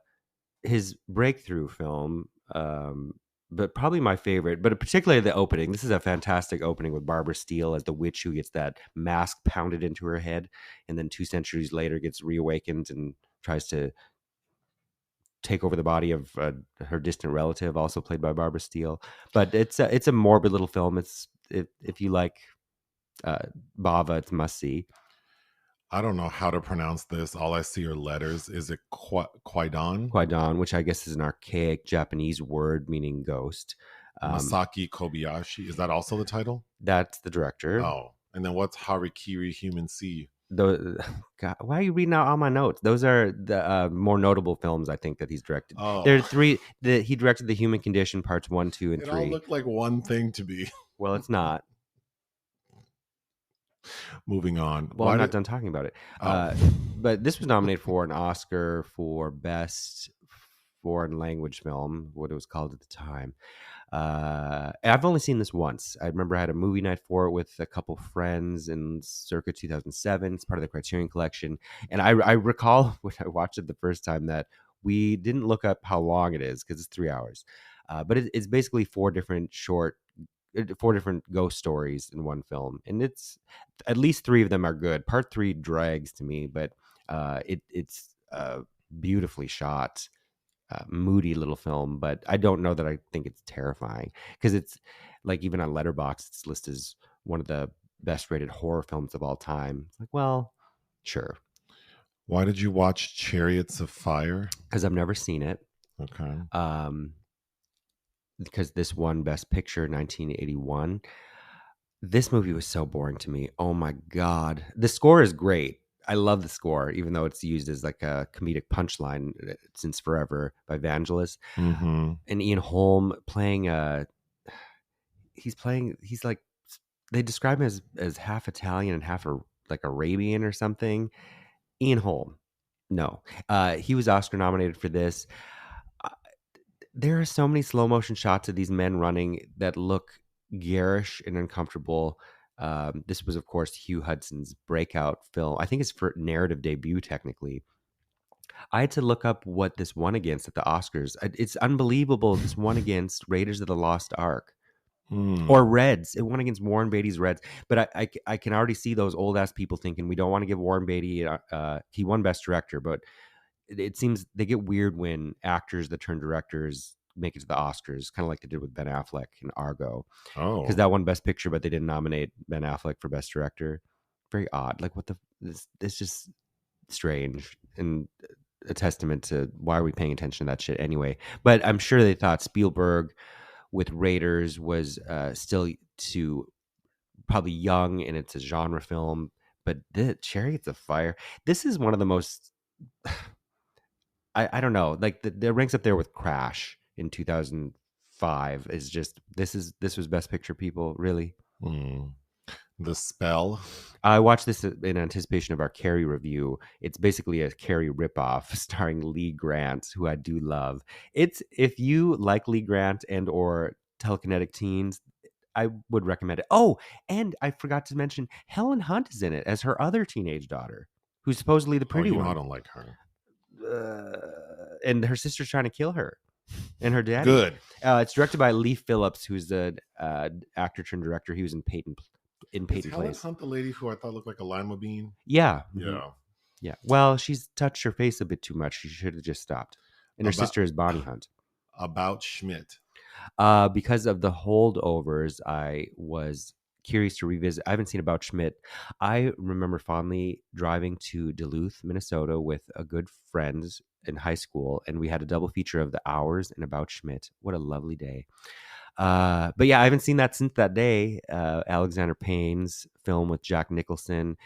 B: his breakthrough film, but probably my favorite. But particularly the opening. This is a fantastic opening with Barbara Steele as the witch who gets that mask pounded into her head, and then 2 centuries later gets reawakened and tries to take over the body of her distant relative, also played by Barbara Steele. But it's a morbid little film. If you like Bava, it's must see.
A: I don't know how to pronounce this. All I see are letters. Is it Kwaidan?
B: Kwaidan, which I guess is an archaic Japanese word meaning ghost.
A: Masaki Kobayashi. Is that also the title?
B: That's the director.
A: Oh, and then what's Harikiri Human Sea?
B: God, why are you reading out all my notes? Those are the more notable films I think that he's directed. There are
A: Oh,
B: three. He directed The Human Condition parts 1, 2, and
A: it all
B: 3.
A: looked like one thing to me.
B: Well, it's not.
A: Moving on.
B: Well, I'm
A: Why
B: not
A: did?
B: done talking about it.
A: Oh,
B: But this was nominated for an Oscar for Best Foreign Language Film, what it was called at the time. I've only seen this once. I remember I had a movie night for it with a couple friends in circa 2007. It's part of the Criterion Collection. And I recall when I watched it the first time that we didn't look up how long it is because it's 3 hours. But it's basically four different ghost stories in one film, and it's at least three of them are good. Part 3 drags to me, but it's beautifully shot, moody little film. But I don't know that I think it's terrifying because it's like even on Letterboxd it's listed as one of the best rated horror films of all time. It's like, well, sure,
A: why did you watch Chariots of Fire?
B: because I've never seen it.
A: Okay.
B: Um, because this won Best Picture 1981. This movie was so boring to me. Oh my God. The score is great. I love the score, even though it's used as like a comedic punchline since forever by Vangelis.
A: Mm-hmm.
B: And Ian Holm playing he's like, they describe him as half Italian and half like Arabian or something. Ian Holm. No. He was Oscar nominated for this. Uh, There are so many slow motion shots of these men running that look garish and uncomfortable. This was, of course, Hugh Hudson's breakout film. I think his first narrative debut, technically. I had to look up what this won against at the Oscars. It's unbelievable. This won against Raiders of the Lost Ark or
A: Mm.
B: Reds. It won against Warren Beatty's Reds. But I can already see those old ass people thinking we don't want to give Warren Beatty. He won Best Director, but it seems they get weird when actors that turn directors make it to the Oscars, kind of like they did with Ben Affleck in Argo, because
A: Oh,
B: that won Best Picture, but they didn't nominate Ben Affleck for Best Director. Very odd. Like, what the? It's just strange and a testament to why are we paying attention to that shit anyway. But I'm sure they thought Spielberg with Raiders was still too probably young and it's a genre film. But the Chariots of Fire, this is one of the most I don't know, like the ranks up there with Crash in 2005 is just this was Best Picture, people, really.
A: mm. The Spell.
B: I watched this in anticipation of our Carrie review. It's basically a Carrie ripoff starring Lee Grant, who I do love. It's if you like Lee Grant and or telekinetic teens, I would recommend it. Oh, and I forgot to mention Helen Hunt is in it as her other teenage daughter, who's supposedly the
A: Oh,
B: pretty
A: you know I
B: one.
A: don't like her.
B: And her sister's trying to kill her and her daddy.
A: Good.
B: It's directed by Lee Phillips, who's the actor turned director. He was in
A: Is
B: Peyton
A: Helen
B: Place.
A: Hunt the lady who I thought looked like a lima bean?
B: Yeah. Mm-hmm.
A: Yeah.
B: Yeah. Well, she's touched her face a bit too much. She should have just stopped. And her sister is Bonnie Hunt.
A: About Schmidt.
B: Because of the holdovers, I was curious to revisit. I haven't seen About Schmidt. I remember fondly driving to Duluth, Minnesota with a good friends in high school, and we had a double feature of The Hours and About Schmidt. What a lovely day. But yeah, I haven't seen that since that day. Alexander Payne's film with Jack Nicholson,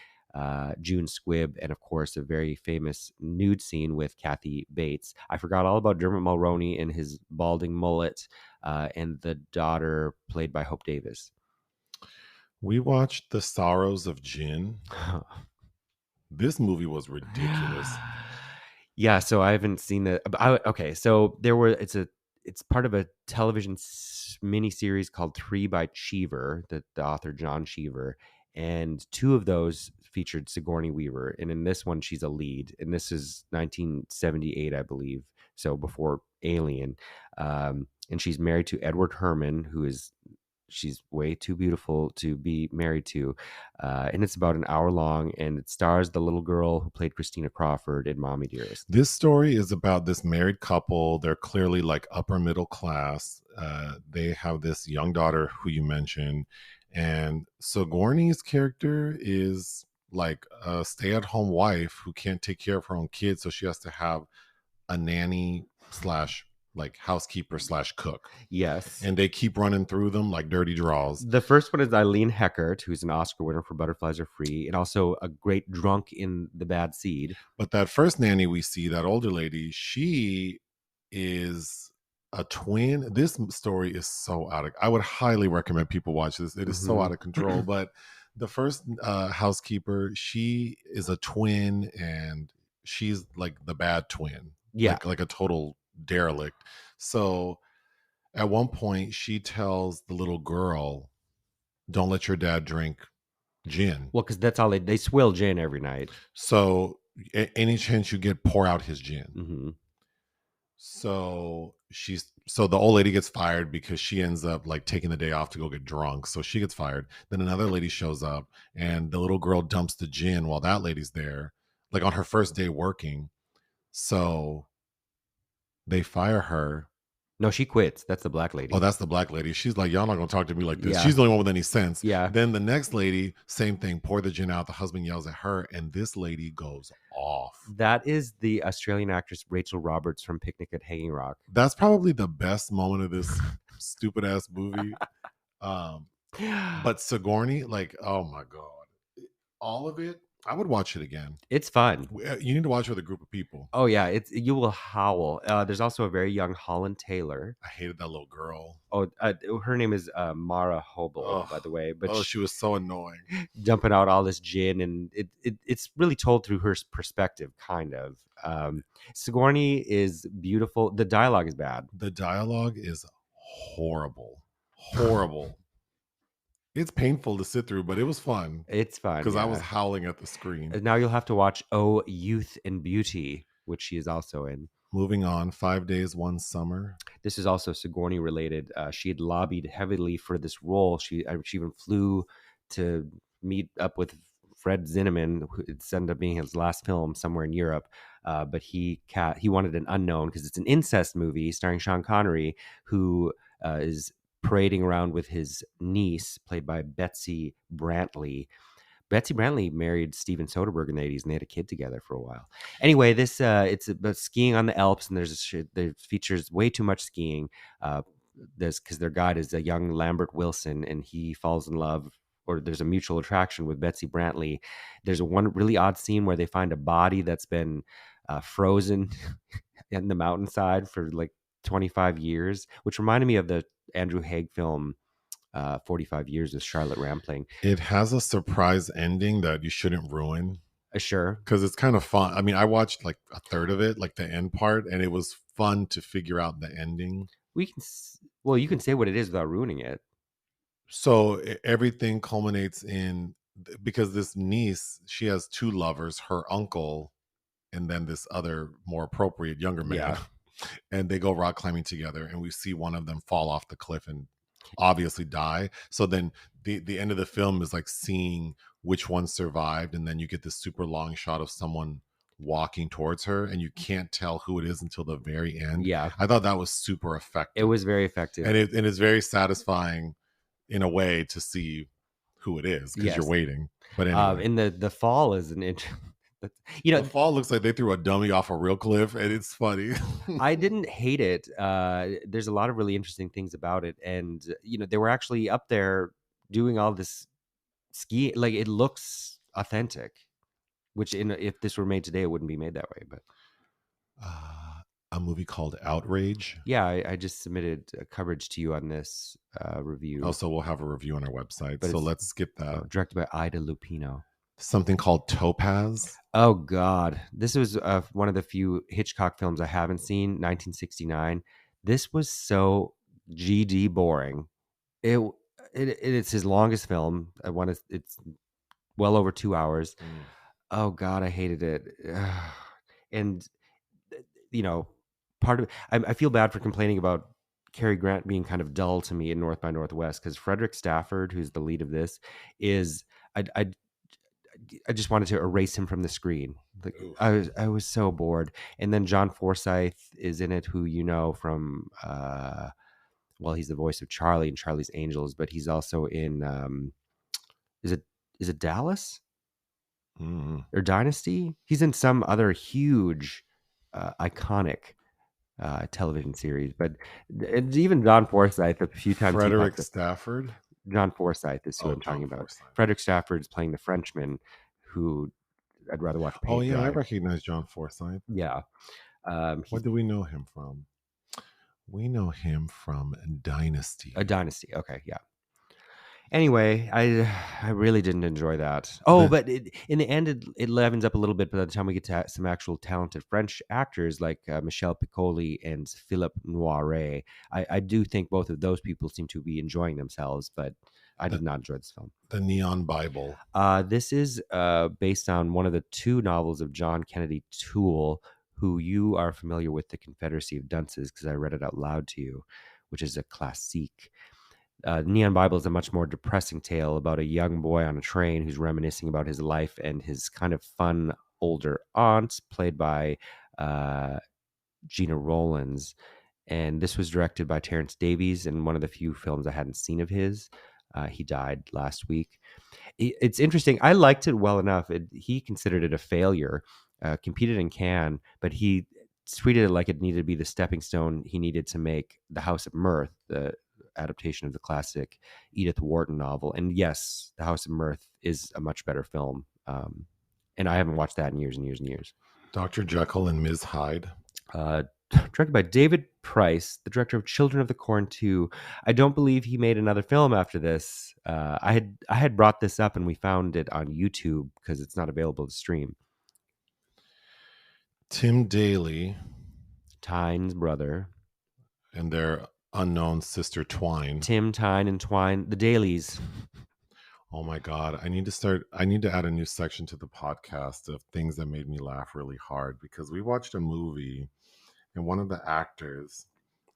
B: June Squibb, and of course a very famous nude scene with Kathy Bates. I forgot all about Dermot Mulroney and his balding mullet, and the daughter played by Hope Davis.
A: We watched The Sorrows of Jin. This movie was ridiculous.
B: Yeah, so I haven't seen it. Okay, so it's part of a television mini series called Three by Cheever, the author John Cheever, and two of those featured Sigourney Weaver, and in this one she's a lead, and this is 1978, I believe, so before Alien, and she's married to Edward Herrmann, she's way too beautiful to be married to. And it's about an hour long, and it stars the little girl who played Christina Crawford in Mommy Dearest.
A: This story is about this married couple. They're clearly like upper middle class. They have this young daughter who you mentioned. And Sigourney's character is like a stay-at-home wife who can't take care of her own kids. So she has to have a nanny slash like housekeeper slash cook.
B: Yes.
A: And they keep running through them like dirty draws.
B: The first one is Eileen Heckert, who's an Oscar winner for Butterflies Are Free, and also a great drunk in The Bad Seed.
A: But that first nanny we see, that older lady, she is a twin. This story is so I would highly recommend people watch this. It is so out of control. But the first housekeeper, she is a twin, and she's like the bad twin.
B: Yeah.
A: Like a total derelict. So at one point she tells the little girl, don't let your dad drink gin.
B: Well, because that's all they swill gin every night.
A: So any chance you get, pour out his gin.
B: Mm-hmm.
A: So the old lady gets fired because she ends up like taking the day off to go get drunk. So she gets fired. Then another lady shows up, and the little girl dumps the gin while that lady's there, like on her first day working. So they fire her.
B: No, she quits. That's the black lady.
A: Oh, that's the black lady. She's like, y'all not gonna talk to me like this.
B: Yeah.
A: She's the only one with any sense.
B: Yeah.
A: Then the next lady, same thing, pour the gin out. The husband yells at her, and this lady goes off.
B: That is the Australian actress Rachel Roberts from Picnic at Hanging Rock.
A: That's probably the best moment of this stupid ass movie. But Sigourney, like, oh my God. All of it, I would watch it again.
B: It's fun.
A: You need to watch it with a group of people.
B: Oh yeah, you will howl. There's also a very young Holland Taylor.
A: I hated that little girl.
B: Oh, her name is Mara Hobel, by the way. But
A: she was so annoying,
B: dumping out all this gin, and it's really told through her perspective, kind of. Sigourney is beautiful. The dialogue is bad.
A: The dialogue is horrible. It's painful to sit through, but it was fun.
B: It's fun
A: because I was howling at the screen.
B: Now you'll have to watch Oh, Youth and Beauty, which she is also in.
A: Moving on, 5 Days, One Summer.
B: This is also Sigourney related. She had lobbied heavily for this role. She even flew to meet up with Fred Zinnemann, who it's ended up being his last film somewhere in Europe. But he wanted an unknown because it's an incest movie starring Sean Connery, who is parading around with his niece, played by Betsy Brantley. Betsy Brantley married Steven Soderbergh in the 80s, and they had a kid together for a while. Anyway, this it's about skiing on the Alps, and there features way too much skiing. Because their guide is a young Lambert Wilson, and he falls in love, or there's a mutual attraction with Betsy Brantley. There's one really odd scene where they find a body that's been frozen in the mountainside for like 25 years, which reminded me of the Andrew Haig film 45 Years with Charlotte Rampling.
A: It has a surprise ending that you shouldn't ruin
B: Sure.
A: because it's kind of fun. I mean, I watched like a third of it, like the end part, and it was fun to figure out the ending.
B: Well, you can say what it is without ruining it.
A: So everything culminates in because this niece, she has two lovers, her uncle and then this other more appropriate younger man.
B: Yeah.
A: And they go rock climbing together, and we see one of them fall off the cliff and obviously die. So then the end of the film is like seeing which one survived, and then you get this super long shot of someone walking towards her, and you can't tell who it is until the very end.
B: Yeah.
A: I thought that was super effective.
B: It was very effective.
A: And it's very satisfying in a way to see who it is because you're
B: Yes.
A: waiting. But anyway,
B: And the fall is an interesting.
A: the fall looks like they threw a dummy off a real cliff, and it's funny.
B: I didn't hate it. There's a lot of really interesting things about it, and they were actually up there doing all this ski. Like it looks authentic, which if this were made today, it wouldn't be made that way. But
A: A movie called Outrage.
B: yeah, I just submitted coverage to you on this review.
A: Also, we'll have a review on our website. So let's skip that.
B: Directed by Ida Lupino.
A: Something called Topaz.
B: Oh God, this was one of the few Hitchcock films I haven't seen. 1969. This was so GD boring. It's his longest film. It's well over 2 hours. Oh God, I hated it. And part of I feel bad for complaining about Cary Grant being kind of dull to me in North by Northwest, because Frederick Stafford, who's the lead of this, is I just wanted to erase him from the screen. Like I was so bored. And then John Forsythe is in it, who from he's the voice of Charlie in Charlie's Angels, but he's also in is it Dallas or Dynasty? He's in some other huge iconic television series, but even John Forsythe, a few times.
A: Frederick Stafford.
B: John Forsythe is who I'm talking about. Frederick Stafford is playing the Frenchman, who I'd rather watch paint dry.
A: I recognize John Forsythe.
B: Yeah.
A: What do we know him from? We know him from Dynasty.
B: A Dynasty. Okay, yeah. Anyway, I really didn't enjoy that. Oh, but in the end, it levens up a little bit by the time we get to some actual talented French actors like Michel Piccoli and Philippe Noiret. I do think both of those people seem to be enjoying themselves, but I did not enjoy this film.
A: The Neon Bible.
B: This is based on one of the two novels of John Kennedy Toole, who you are familiar with, The Confederacy of Dunces, because I read it out loud to you, which is a classique. Neon Bible is a much more depressing tale about a young boy on a train who's reminiscing about his life and his kind of fun older aunt, played by Gina Rowlands. And this was directed by Terrence Davies, and one of the few films I hadn't seen of his. He died last week. It's interesting. I liked it well enough. He considered it a failure, competed in Cannes, but he treated it like it needed to be the stepping stone he needed to make The House of Mirth, the adaptation of the classic Edith Wharton novel. And yes, The House of Mirth is a much better film. And I haven't watched that in years and years and years.
A: Dr. Jekyll and Ms. Hyde.
B: Directed by David Price, the director of Children of the Corn 2. I don't believe he made another film after this. I had brought this up and we found it on YouTube because it's not available to stream.
A: Tim Daly.
B: Tyne's brother.
A: And their unknown sister Twine.
B: Tim, Tyne, and Twine, the Dailies.
A: Oh my God. I need to add a new section to the podcast of things that made me laugh really hard, because we watched a movie and one of the actors,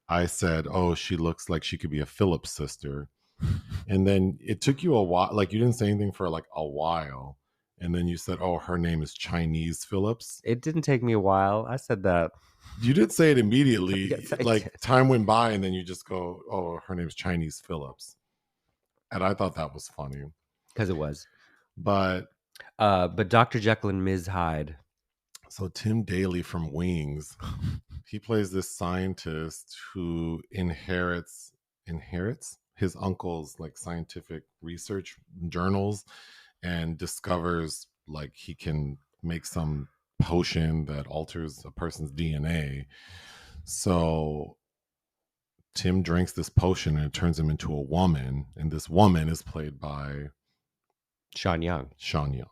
A: I said, oh, she looks like she could be a Phillips sister. And then it took you a while, like you didn't say anything for like a while. And then you said, oh, her name is Chinese Phillips.
B: It didn't take me a while. I said that.
A: You did say it immediately.
B: Yes,
A: like time went by and then you just go, oh, her name's Chinese Phillips. And I thought that was funny.
B: Because it was.
A: But
B: Dr. Jekyll and Ms. Hyde.
A: So Tim Daly from Wings, he plays this scientist who inherits his uncle's like scientific research journals and discovers like he can make some potion that alters a person's DNA. So Tim drinks this potion and it turns him into a woman, and this woman is played by
B: Sean Young.
A: Sean Young.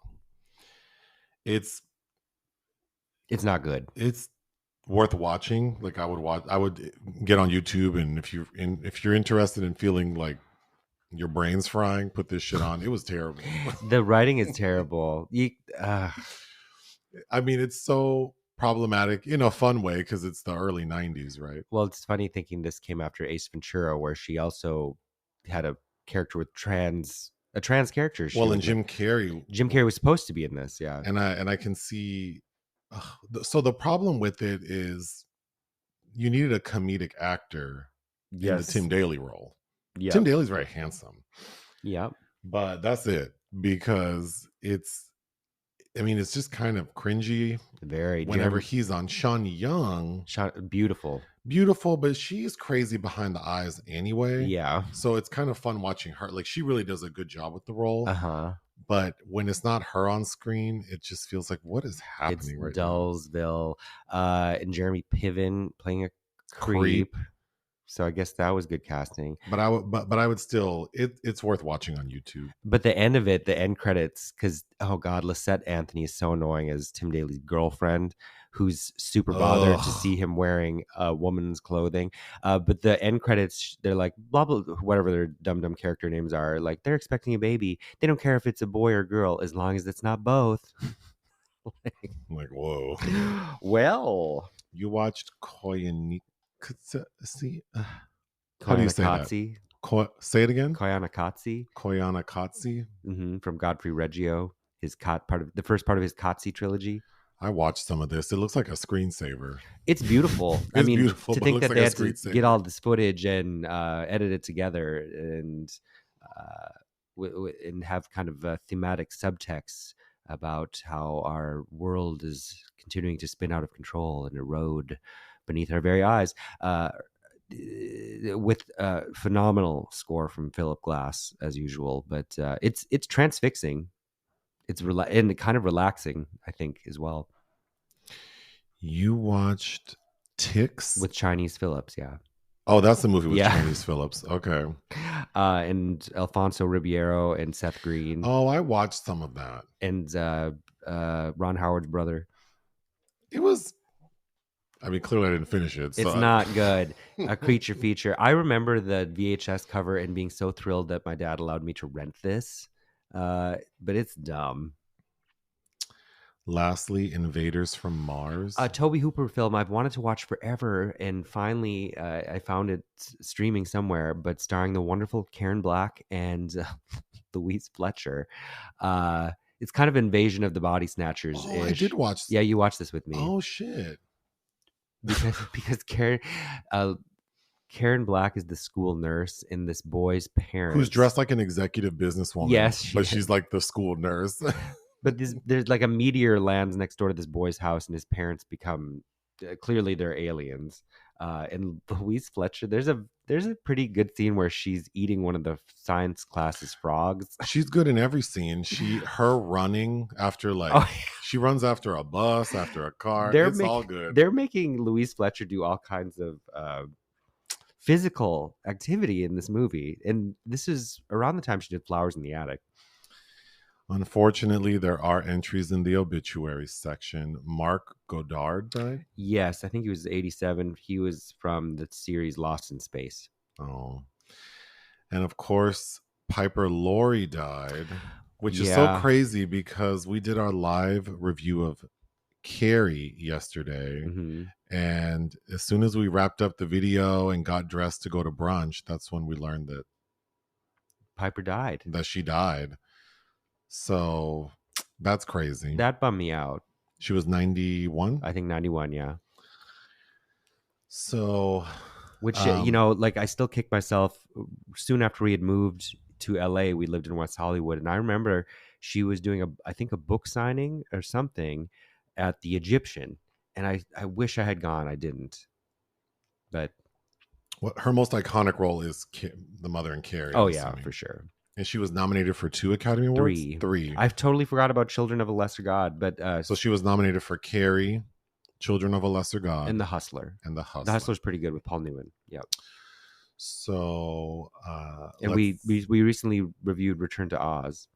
A: It's
B: not good.
A: It's worth watching. Like I would get on YouTube, and if you're interested in feeling like your brain's frying, put this shit on. It was terrible.
B: The writing is terrible.
A: I mean, it's so problematic in a fun way because it's the early 90s, right?
B: Well, it's funny thinking this came after Ace Ventura, where she also had a character with a trans character.
A: And Jim Carrey
B: was supposed to be in this, yeah.
A: And I can see. So the problem with it is you needed a comedic actor in the Tim Daly role. Yep. Tim Daly's very handsome.
B: Yeah.
A: But that's it, because it's just kind of cringy.
B: Very.
A: Whenever he's on Sean Young.
B: Beautiful,
A: but she's crazy behind the eyes anyway.
B: Yeah.
A: So it's kind of fun watching her. Like, she really does a good job with the role. But when it's not her on screen, it just feels like, what is happening right now?
B: Dullsville. And Jeremy Piven playing a creep. So I guess that was good casting.
A: But I would still, it's worth watching on YouTube.
B: But the end of it, the end credits, because, oh God, Lisette Anthony is so annoying as Tim Daly's girlfriend, who's super bothered to see him wearing a woman's clothing. But the end credits, they're like, blah, blah, whatever their dumb character names are. Like, they're expecting a baby. They don't care if it's a boy or girl, as long as it's not both.
A: Like, whoa.
B: Well.
A: You watched Koyanikosi? How do you say that? Say it again.
B: Koyanikosi.
A: From
B: Godfrey Reggio, the first part of his Kotze trilogy.
A: I watched some of this. It looks like a screensaver.
B: It's beautiful.
A: Beautiful,
B: to think that they had to get all this footage and edit it together and have kind of thematic subtext about how our world is continuing to spin out of control and erode beneath our very eyes, with a phenomenal score from Philip Glass as usual. But it's transfixing. It's and kind of relaxing, I think, as well.
A: You watched Ticks
B: with Chinese Phillips, yeah.
A: Oh, that's the movie with Chinese Phillips. Okay.
B: And Alfonso Ribeiro and Seth Green.
A: Oh, I watched some of that.
B: And Ron Howard's brother.
A: It was, clearly I didn't finish it.
B: It's not good. A creature feature. I remember the VHS cover and being so thrilled that my dad allowed me to rent this. But it's dumb.
A: Lastly, Invaders from Mars.
B: A Tobe Hooper film I've wanted to watch forever, and finally I found it streaming somewhere, but starring the wonderful Karen Black and Louise Fletcher. It's kind of Invasion of the Body Snatchers.
A: Oh, I did watch.
B: Yeah, you watched this with me.
A: Oh shit!
B: Because Karen Black is the school nurse, and this boy's parents,
A: who's dressed like an executive businesswoman.
B: Yes,
A: she's like the school nurse.
B: But there's like a meteor lands next door to this boy's house, and his parents become clearly they're aliens. And Louise Fletcher, there's a pretty good scene where she's eating one of the science class's frogs.
A: She's good in every scene. Her running after she runs after a bus, after a car. It's all good.
B: They're making Louise Fletcher do all kinds of physical activity in this movie, and this is around the time she did Flowers in the Attic.
A: Unfortunately, there are entries in the obituary section. Mark Goddard died?
B: Yes, I think he was 87. He was from the series Lost in Space.
A: Oh. And of course, Piper Laurie died, which is so crazy because we did our live review of Carrie yesterday.
B: Mm-hmm.
A: And as soon as we wrapped up the video and got dressed to go to brunch, that's when we learned that
B: Piper died.
A: That she died. So that's crazy.
B: That bummed me out.
A: She was 91?
B: I think 91, yeah.
A: So,
B: which, I still kick myself. Soon after we had moved to LA, we lived in West Hollywood. And I remember she was doing a book signing or something at the Egyptian. And I wish I had gone. I didn't. But
A: her most iconic role is the mother in Carrie.
B: Oh, yeah, for sure.
A: And she was nominated for 2 Academy Awards? 3.
B: I've totally forgot about Children of a Lesser God, but
A: so she was nominated for Carrie, Children of a Lesser God,
B: and The Hustler.
A: The
B: Hustler's pretty good with Paul Newman. Yep.
A: So
B: And we recently reviewed Return to Oz.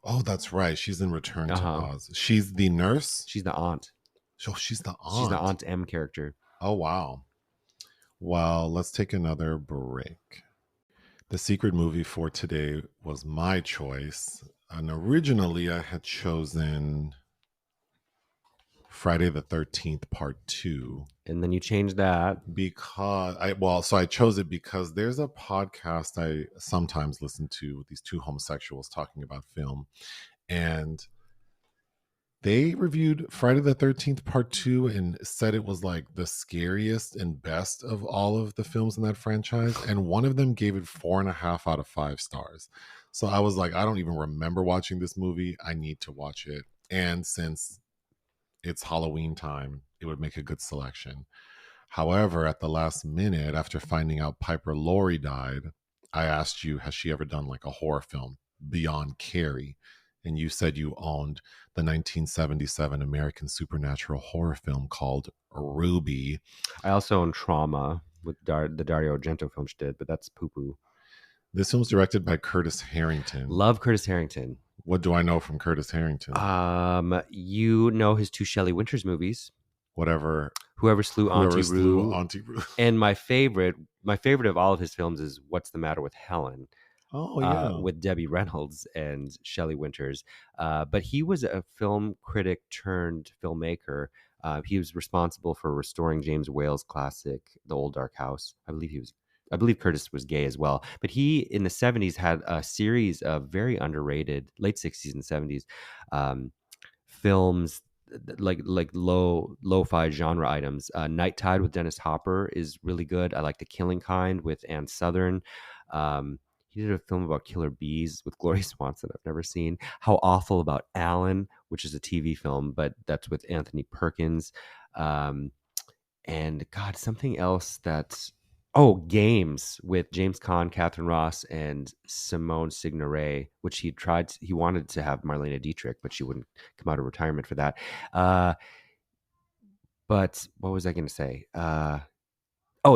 A: Oh, that's right. She's in Return to
B: Uh-huh.
A: Oz. She's the nurse.
B: She's the aunt.
A: So she's the
B: She's the
A: aunt.
B: Aunt M character.
A: Oh wow. Well, let's take another break. The secret movie for today was my choice. And originally I had chosen Friday the 13th Part 2.
B: And then you changed that.
A: Because I chose it because there's a podcast I sometimes listen to with these two homosexuals talking about film. And they reviewed Friday the 13th Part 2 and said it was like the scariest and best of all of the films in that franchise. And one of them gave it 4.5 out of 5 stars. So I was like, I don't even remember watching this movie. I need to watch it. And since it's Halloween time, it would make a good selection. However, at the last minute, after finding out Piper Laurie died, I asked you, has she ever done like a horror film beyond Carrie? And you said you owned the 1977 American supernatural horror film called Ruby.
B: I also own Trauma with the Dario Argento film she did, but that's poo poo.
A: This film's directed by Curtis Harrington.
B: Love Curtis Harrington.
A: What do I know from Curtis Harrington?
B: You know his 2 Shelley Winters movies.
A: Whoever
B: Slew Auntie Roo.
A: Auntie Roo.
B: And my favorite of all of his films is What's the Matter with Helen?
A: Oh yeah,
B: with Debbie Reynolds and Shelley Winters. But he was a film critic turned filmmaker. He was responsible for restoring James Whale's classic, The Old Dark House. I believe Curtis was gay as well. But he, in the 70s, had a series of very underrated, late 60s and 70s films, like lo-fi genre items. Night Tide with Dennis Hopper is really good. I like The Killing Kind with Ann Southern. He did a film about killer bees with Gloria Swanson I've never seen. How Awful About Alan, which is a TV film, but that's with Anthony Perkins. And God, something else that's... Oh, Games with James Caan, Catherine Ross, and Simone Signoret, which he wanted to have Marlene Dietrich, but she wouldn't come out of retirement for that. But what was I going to say?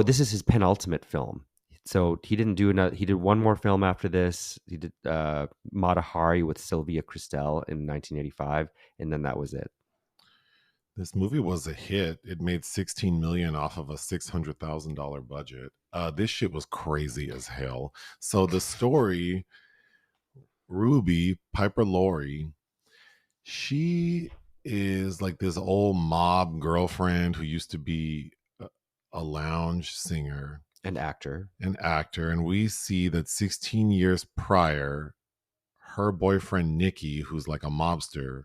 B: This is his penultimate film. So he didn't do another. He did one more film after this. He did Mata Hari with Sylvia Kristel in 1985, and then that was it.
A: This movie was a hit. It made $16 million off of a $600,000 budget. This shit was crazy as hell. So the story, Ruby, Piper Laurie, she is like this old mob girlfriend who used to be a lounge singer.
B: An actor.
A: And we see that 16 years prior, her boyfriend, Nicky, who's like a mobster,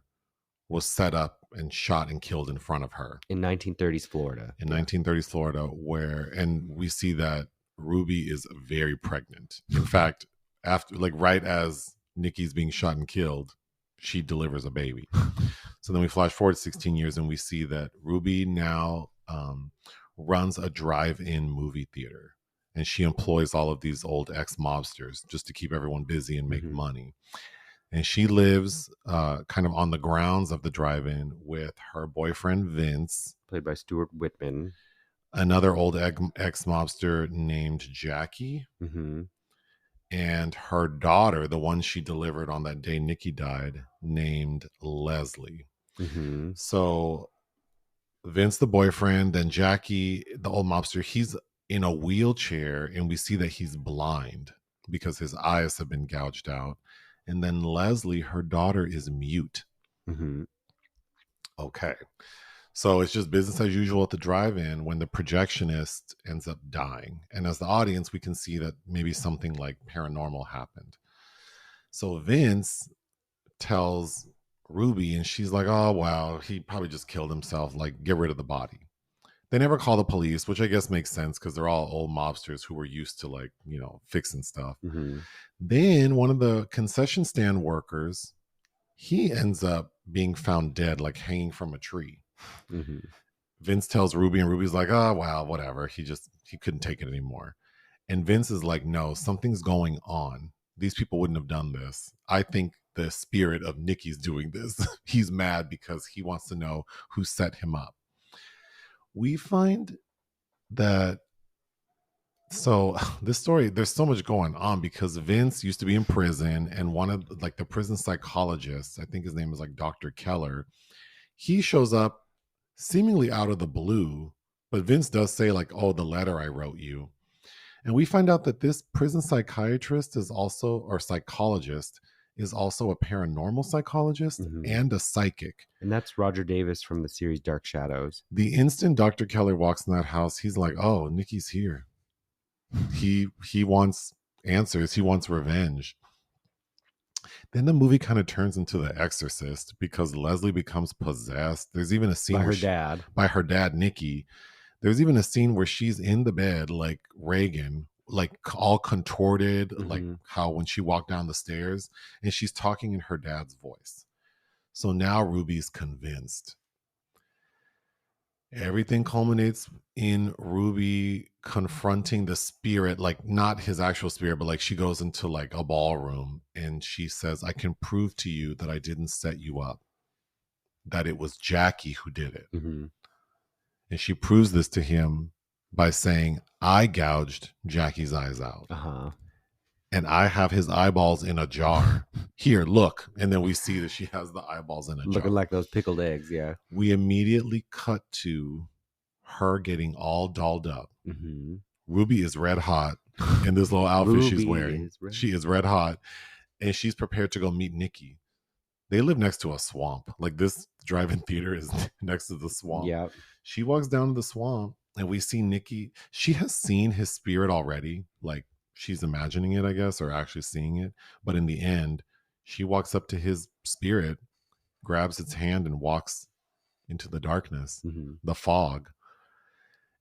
A: was set up and shot and killed in front of her.
B: In 1930s Florida.
A: And we see that Ruby is very pregnant. In fact, after right as Nicky's being shot and killed, she delivers a baby. So then we flash forward 16 years and we see that Ruby now runs a drive-in movie theater. And she employs all of these old ex-mobsters just to keep everyone busy and make money. And she lives kind of on the grounds of the drive-in with her boyfriend, Vince.
B: Played by Stuart Whitman.
A: Another old ex-mobster named Jackie.
B: Mm-hmm.
A: And her daughter, the one she delivered on that day Nicky died, named Leslie.
B: Mm-hmm.
A: So Vince, the boyfriend, then Jackie, the old mobster, he's in a wheelchair, and we see that he's blind because his eyes have been gouged out. And then Leslie, her daughter, is mute.
B: Mm-hmm.
A: Okay. So it's just business as usual at the drive-in when the projectionist ends up dying. And as the audience, we can see that maybe something like paranormal happened. So Vince tells Ruby, and she's like, oh, wow, he probably just killed himself. Like, get rid of the body. They never call the police, which I guess makes sense because they're all old mobsters who were used to fixing stuff.
B: Mm-hmm.
A: Then one of the concession stand workers, he ends up being found dead, like hanging from a tree.
B: Mm-hmm.
A: Vince tells Ruby, and Ruby's like, oh, well, whatever. He couldn't take it anymore. And Vince is like, no, something's going on. These people wouldn't have done this. I think the spirit of Nicky's doing this. He's mad because he wants to know who set him up. We find that So this story, there's so much going on because Vince used to be in prison, and one of like the prison psychologists, I think his name is like Dr. Keller, he shows up seemingly out of the blue, but Vince does say like, "Oh, the letter I wrote you." And we find out that this prison psychiatrist is also, or psychologist, is also a paranormal psychologist
B: Mhm.
A: and a psychic.
B: And that's Roger Davis from the series Dark Shadows.
A: The instant Dr. Keller walks in that house, he's like, "Oh, Nikki's here." He wants answers. He wants revenge. Then the movie kind of turns into The Exorcist because Leslie becomes possessed. There's even a scene
B: By
A: where
B: her dad.
A: by her dad, Nikki. There's even a scene where she's in the bed like Reagan, like all contorted, like
B: Mhm.
A: how when she walked down the stairs, and she's talking in her dad's voice. So now Ruby's convinced. Everything culminates in Ruby confronting the spirit, like not his actual spirit, but like she goes into like a ballroom and she says, "I can prove to you that I didn't set you up, that it was Jackie who did it."
B: Mhm.
A: And she proves this to him by saying, "I gouged Jackie's eyes out
B: Uh-huh.
A: and I have his eyeballs in a jar. Here, look." And then we see that she has the eyeballs in a
B: Looking
A: jar.
B: like those pickled eggs, yeah.
A: We immediately cut to her getting all dolled up.
B: Mhm.
A: Ruby is red hot in this little outfit she's
B: Ruby
A: wearing.
B: is red.
A: She is red hot and she's prepared to go meet Nikki. They live next to a swamp. Like this drive-in theater is next to the swamp.
B: Yeah.
A: She walks down to the swamp and we see Nikki. She has seen his spirit already. Like she's imagining it, I guess, or actually seeing it. But in the end, she walks up to his spirit, grabs its hand, and walks into the darkness,
B: Mhm.
A: the fog.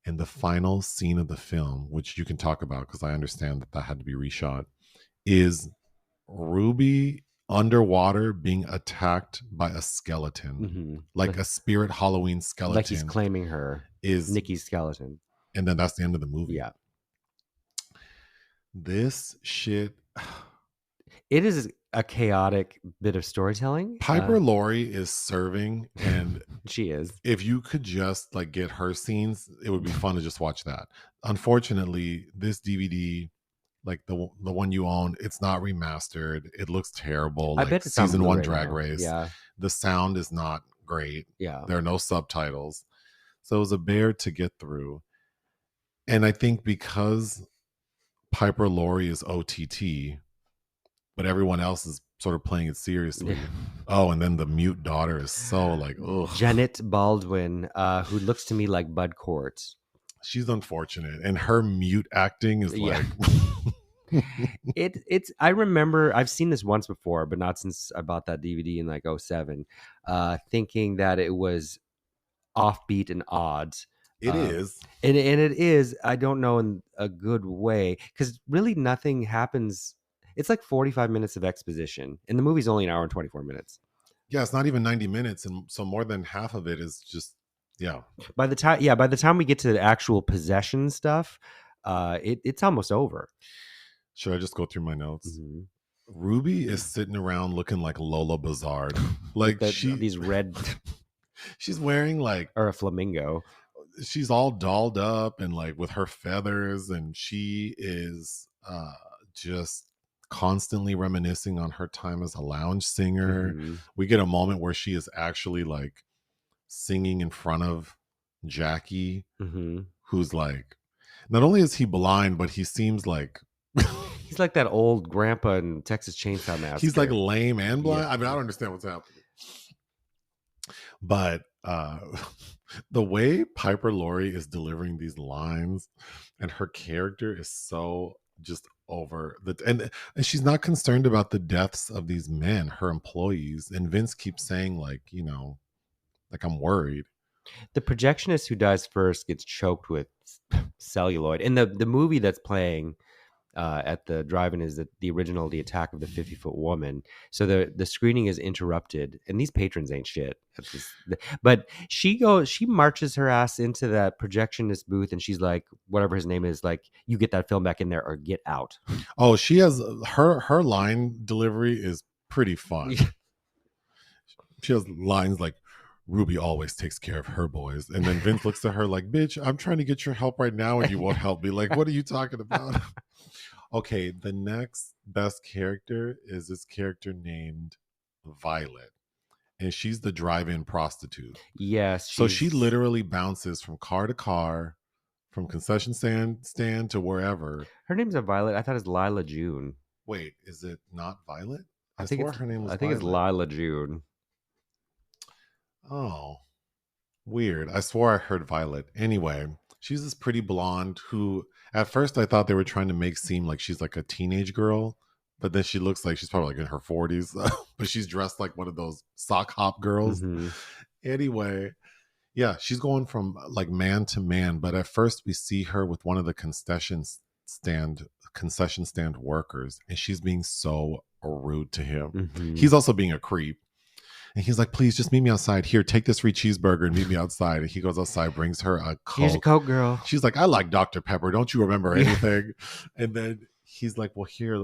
A: And the final scene of the film, which you can talk about because I understand that that had to be reshot, is Ruby underwater being attacked by a skeleton,
B: Mhm.
A: like a spirit Halloween
B: Like he's
A: skeleton
B: claiming her.
A: is,
B: Nikki's skeleton.
A: and then that's the end of the movie.
B: Yeah.
A: This shit.
B: It is a chaotic bit of storytelling.
A: Piper Laurie is serving, and
B: She is.
A: if you could just like get her scenes, it would be fun to just watch that. Unfortunately, this DVD, like the one you own, it's not remastered. It looks terrible,
B: I
A: like
B: bet it's on
A: season one
B: Blu-ray
A: Drag
B: now.
A: Race.
B: Yeah.
A: The sound is not great.
B: Yeah.
A: There are no subtitles. So it was a bear to get through. And I think because Piper Laurie is OTT, but everyone else is sort of playing it seriously. Oh, and then the mute daughter is so like, ugh.
B: Janet Baldwin, who looks to me like Bud Cort.
A: She's unfortunate. And her mute acting is
B: Yeah.
A: like
B: It's I remember I've seen this once before, but not since I bought that DVD in like 07, thinking that it was offbeat and odd.
A: it is.
B: And it is, I don't know, in a good way, because really nothing happens. It's like 45 minutes of exposition, and the movie's only an hour and 24 minutes.
A: Yeah, it's not even 90 minutes. And so more than half of it is just, yeah.
B: By the time we get to the actual possession stuff, it's almost over.
A: Should I just go through my notes?
B: Mhm.
A: Ruby is sitting around looking like Lola Bazard. Like
B: These red
A: she's wearing like,
B: or a flamingo.
A: she's all dolled up and like with her feathers, and she is just constantly reminiscing on her time as a lounge singer.
B: Mhm.
A: We get a moment where she is actually like singing in front of Jackie,
B: Mhm.
A: who's like, not only is he blind, but he seems like
B: He's like that old grandpa in Texas Chainsaw Massacre.
A: he's like lame and blind.
B: Yeah.
A: I mean, I don't understand what's happening. But the way Piper Laurie is delivering these lines and her character is so just over the and she's not concerned about the deaths of these men, her employees. And Vince keeps saying, like, you know, like, I'm worried.
B: The projectionist who dies first gets choked with celluloid. And the movie that's playing at the drive-in is the original The Attack of the 50-Foot Woman. So the screening is interrupted, and these patrons ain't shit. But she marches her ass into that projectionist booth, and she's like, whatever his name is, like, you get that film back in there or get out.
A: Oh, she has her line delivery is pretty fun. She has lines like, Ruby always takes care of her boys. And then Vince looks at her like, bitch, I'm trying to get your help right now and you won't help me. Like, what are you talking about? Okay, the next best character is this character named Violet. And she's the drive-in prostitute.
B: Yes,
A: So she literally bounces from car to car, from concession stand to wherever.
B: Her name's Violet. I thought it's Lila June.
A: Wait, is it not Violet?
B: I think
A: swore her name was
B: I think
A: Violet.
B: it's Lila June.
A: Oh, weird. I swore I heard Violet. Anyway, she's this pretty blonde who at first I thought they were trying to make seem like she's like a teenage girl, but then she looks like she's probably like in her 40s, but she's dressed like one of those sock hop girls.
B: Mm-hmm.
A: Anyway, yeah, she's going from like man to man, but at first we see her with one of the concession stand workers, and she's being so rude to him.
B: Mm-hmm.
A: He's also being a creep. And he's like, please just meet me outside. Here, take this free cheeseburger and meet me outside. And he goes outside, brings her a Coke.
B: Here's a Coke, girl.
A: She's like, I like Dr. Pepper. Don't you remember anything? And then he's like, well, here,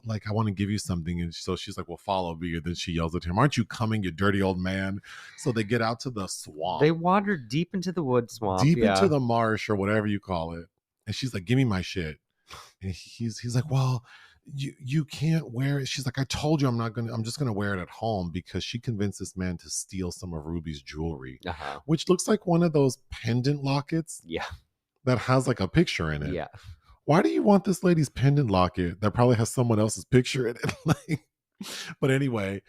A: like, I want to give you something. And so she's like, well, follow me. And then she yells at him, aren't you coming, you dirty old man? So they get out to the swamp.
B: They wander deep into the wood swamp.
A: Deep into the marsh or whatever you call it. And she's like, give me my shit. And he's like, well, you can't wear it. She's like, I told you I'm just gonna wear it at home, because she convinced this man to steal some of Ruby's jewelry, which looks like one of those pendant lockets that has like a picture in it. Why do you want this lady's pendant locket that probably has someone else's picture in it? Like, but anyway,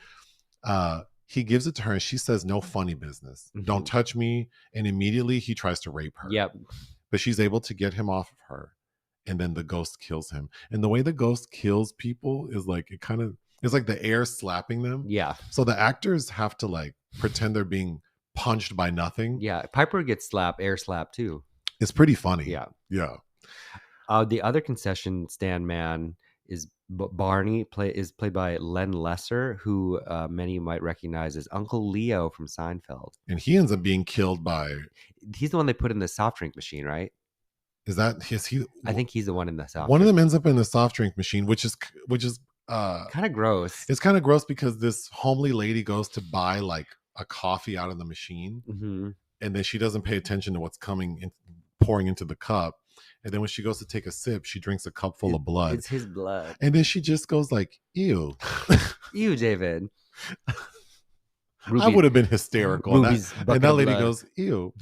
A: he gives it to her and she says, no funny business. Don't touch me. And immediately he tries to rape her. But she's able to get him off of her. And then the ghost kills him. And the way the ghost kills people is like, it's like the air slapping them. So the actors have to like pretend they're being punched by nothing.
B: Piper gets air slapped too.
A: It's pretty funny.
B: The other concession stand man is Barney, is played by Len Lesser, who many might recognize as Uncle Leo from Seinfeld.
A: And he ends up being killed by...
B: He's the one they put in the soft drink machine, right?
A: Is he?
B: I think he's the one in the soft.
A: One of them ends up in the soft drink machine, which is
B: kind of gross.
A: It's kind of gross because this homely lady goes to buy like a coffee out of the machine, and then she doesn't pay attention to what's pouring into the cup, and then when she goes to take a sip, she drinks a cup full of blood.
B: It's his blood,
A: and then she just goes like, "Ew,
B: ew, David."
A: I would have been hysterical, and that lady goes, "Ew."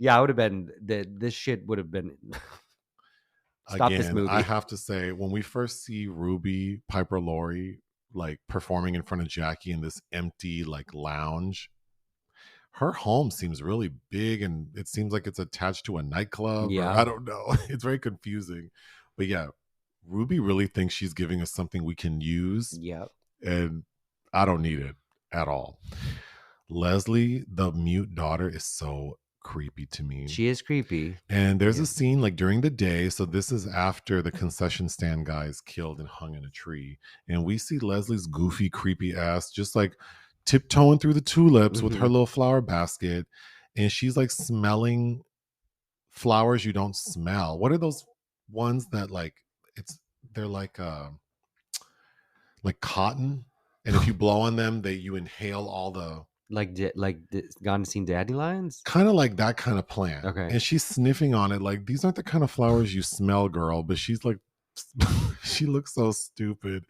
B: Yeah, I would have been. This shit would have been. Stop this movie.
A: I have to say, when we first see Ruby Piper Laurie like performing in front of Jackie in this empty like lounge, her home seems really big, and it seems like it's attached to a nightclub. I don't know. It's very confusing, but yeah, Ruby really thinks she's giving us something we can use. And I don't need it at all. Leslie, the mute daughter, is so creepy to me.
B: She is creepy.
A: And there's a scene like during the day, so this is after the concession stand guy is killed and hung in a tree, and we see Leslie's goofy creepy ass just like tiptoeing through the tulips with her little flower basket, and she's like smelling flowers you don't smell. What are those ones that like they're like cotton, and if you blow on them you inhale all the
B: gone and seen dandelions,
A: kind of like that kind of plant. And she's sniffing on it like, these aren't the kind of flowers you smell, girl. But she's like, she looks so stupid.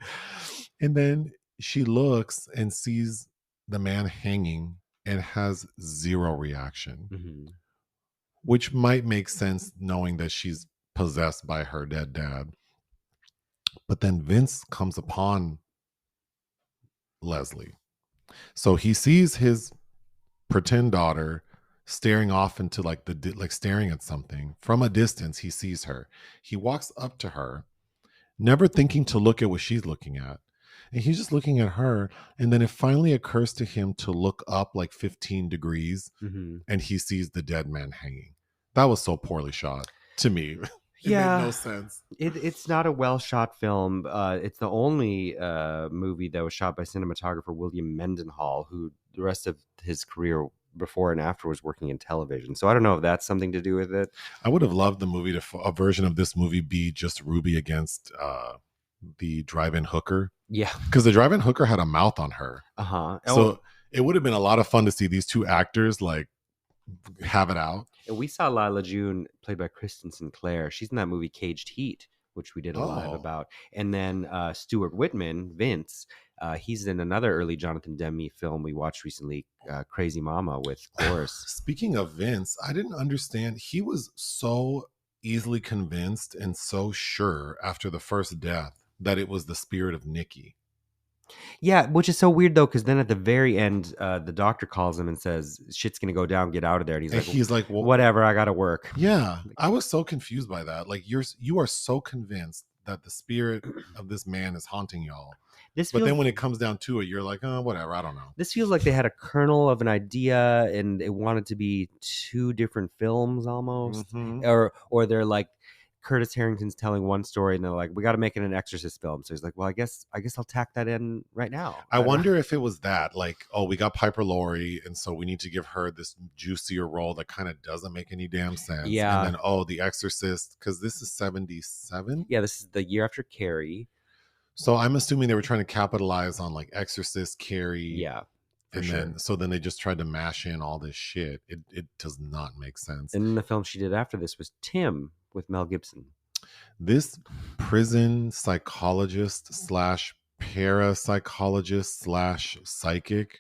A: And then she looks and sees the man hanging and has zero reaction, which might make sense knowing that she's possessed by her dead dad. But then Vince comes upon Leslie. So he sees his pretend daughter staring off into like staring at something from a distance. He sees her. He walks up to her, never thinking to look at what she's looking at. And he's just looking at her. And then it finally occurs to him to look up like 15 degrees and he sees the dead man hanging. That was so poorly shot to me. It made no sense.
B: It's not a well shot film. It's the only movie that was shot by cinematographer William Mendenhall, who the rest of his career before and after was working in television. So I don't know if that's something to do with it.
A: I would have loved the movie a version of this movie be just Ruby against the drive-in hooker.
B: Yeah,
A: because the drive-in hooker had a mouth on her. So It would have been a lot of fun to see these two actors like have it out.
B: And we saw Lila June, played by Kristen Sinclair. She's in that movie Caged Heat, which we did a live
A: Oh,
B: about. And then Stuart Whitman, Vince, he's in another early Jonathan Demme film we watched recently, Crazy Mama with Cloris.
A: speaking of Vince, I didn't understand. He was so easily convinced and so sure after the first death that it was the spirit of Nikki.
B: Yeah, which is so weird though, because then at the very end, the doctor calls him and says, "Shit's gonna go down. Get out of there." And
A: And he's like, well,
B: "Whatever, I gotta work."
A: yeah, I was so confused by that. Like you are so convinced that the spirit of this man is haunting y'all.
B: This
A: But
B: feels
A: then when it comes down to it, you're like, oh, whatever, I don't know.
B: this feels like they had a kernel of an idea and it wanted to be two different films almost,
A: Mhm.
B: or they're like Curtis Harrington's telling one story and they're like, "We got to make it an Exorcist film." So he's like, "Well, I guess I'll tack that in right now."
A: I wonder if it was that, like, oh, we got Piper Laurie, and so we need to give her this juicier role that kind of doesn't make any damn sense.
B: Yeah.
A: And then, oh, The Exorcist, because this is 77.
B: Yeah, this is the year after Carrie.
A: So I'm assuming they were trying to capitalize on like Exorcist, Carrie.
B: Yeah.
A: And then they just tried to mash in all this shit. It does not make sense.
B: And then the film she did after this was Tim with Mel Gibson.
A: This prison psychologist slash parapsychologist slash psychic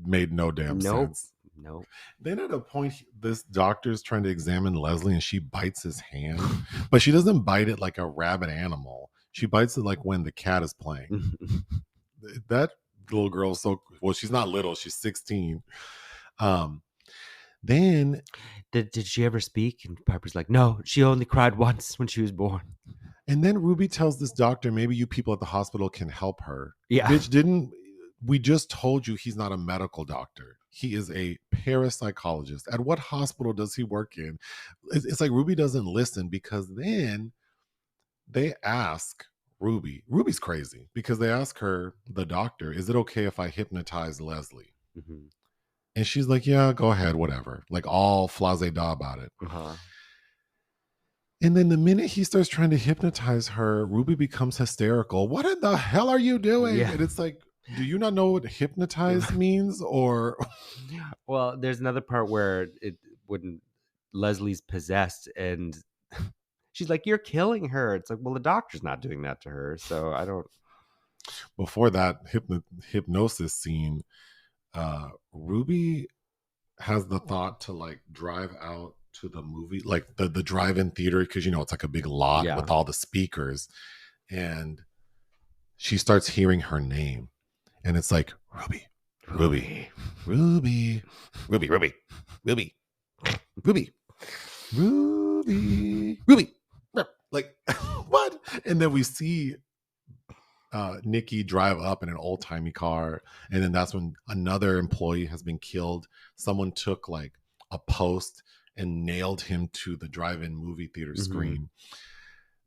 A: made no damn sense.
B: Nope.
A: Then at a point, this doctor's trying to examine Leslie and she bites his hand, but she doesn't bite it like a rabid animal. She bites it like when the cat is playing. That little girl, so well, she's not little, she's 16. Then
B: did she ever speak? And Piper's like, "No, she only cried once when she was born."
A: And then Ruby tells this doctor, maybe you people at the hospital can help her.
B: Yeah.
A: Bitch, we just told you he's not a medical doctor. He is a parapsychologist. At what hospital does he work in? It's like Ruby doesn't listen, because then they ask Ruby. Ruby's crazy because they ask her, the doctor, is it okay if I hypnotize Leslie?
B: Mm-hmm.
A: And she's like, yeah, go ahead, whatever. Like all flazé-da about it.
B: Uh-huh.
A: And then the minute he starts trying to hypnotize her, Ruby becomes hysterical. What in the hell are you doing?
B: Yeah.
A: And it's like, do you not know what hypnotize means? Or
B: well, there's another part where when Leslie's possessed and she's like, "You're killing her." It's like, well, the doctor's not doing that to her, so I don't.
A: Before that hypnosis scene, Ruby has the thought to like drive out to the movie, like the drive-in theater, because it's like a big lot with all the speakers, and she starts hearing her name, and it's like Ruby, Ruby, Ruby, Ruby, Ruby, Ruby, Ruby, Ruby, Ruby, like what? And then we see Nikki drive up in an old-timey car, and then that's when another employee has been killed. Someone took like a post and nailed him to the drive-in movie theater screen.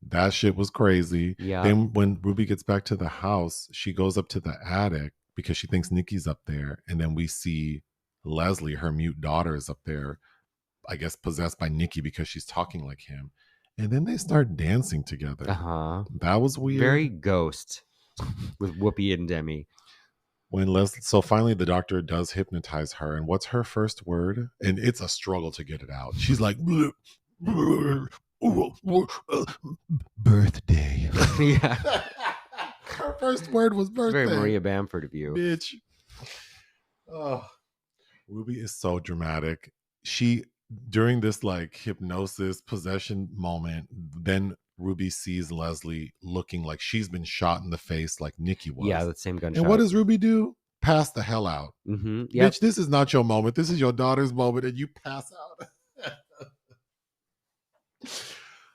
A: That shit was crazy.
B: Yeah.
A: Then when Ruby gets back to the house, she goes up to the attic because she thinks Nikki's up there, and then we see Leslie, her mute daughter, is up there, I guess possessed by Nikki because she's talking like him. And then they start dancing together. That was weird.
B: Very Ghost with Whoopi and Demi.
A: So finally the doctor does hypnotize her, and what's her first word? And it's a struggle to get it out. She's like, birthday.
B: Yeah.
A: Her first word was birthday.
B: Very Maria Bamford of you.
A: Bitch. Oh, Ruby is so dramatic. During this like hypnosis possession moment, then Ruby sees Leslie looking like she's been shot in the face like Nikki was.
B: Yeah, that same gunshot.
A: And what does Ruby do? Pass the hell out.
B: Mm-hmm. Yep.
A: Bitch, this is not your moment. This is your daughter's moment, and you pass out.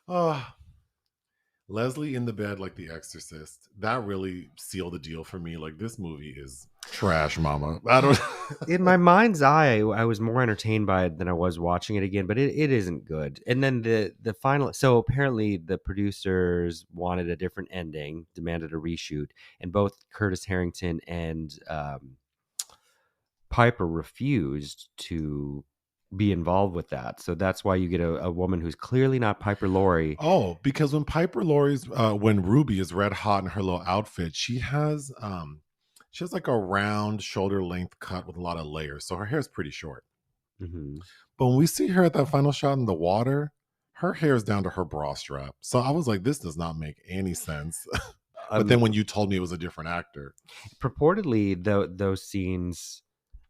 A: Oh, Leslie in the bed like The Exorcist. That really sealed the deal for me. Like, this movie is trash, mama. I don't.
B: In my mind's eye, I was more entertained by it than I was watching it again, but it isn't good. And then the final. So apparently the producers wanted a different ending, demanded a reshoot, and both Curtis Harrington and Piper refused to be involved with that. So that's why you get a woman who's clearly not Piper Laurie.
A: Oh, because when Piper Laurie's when Ruby is red hot in her little outfit, she has She has like a round shoulder length cut with a lot of layers, so her hair is pretty short.
B: Mm-hmm.
A: But when we see her at that final shot in the water, her hair is down to her bra strap. So I was like, this does not make any sense. But then when you told me it was a different actor,
B: purportedly those scenes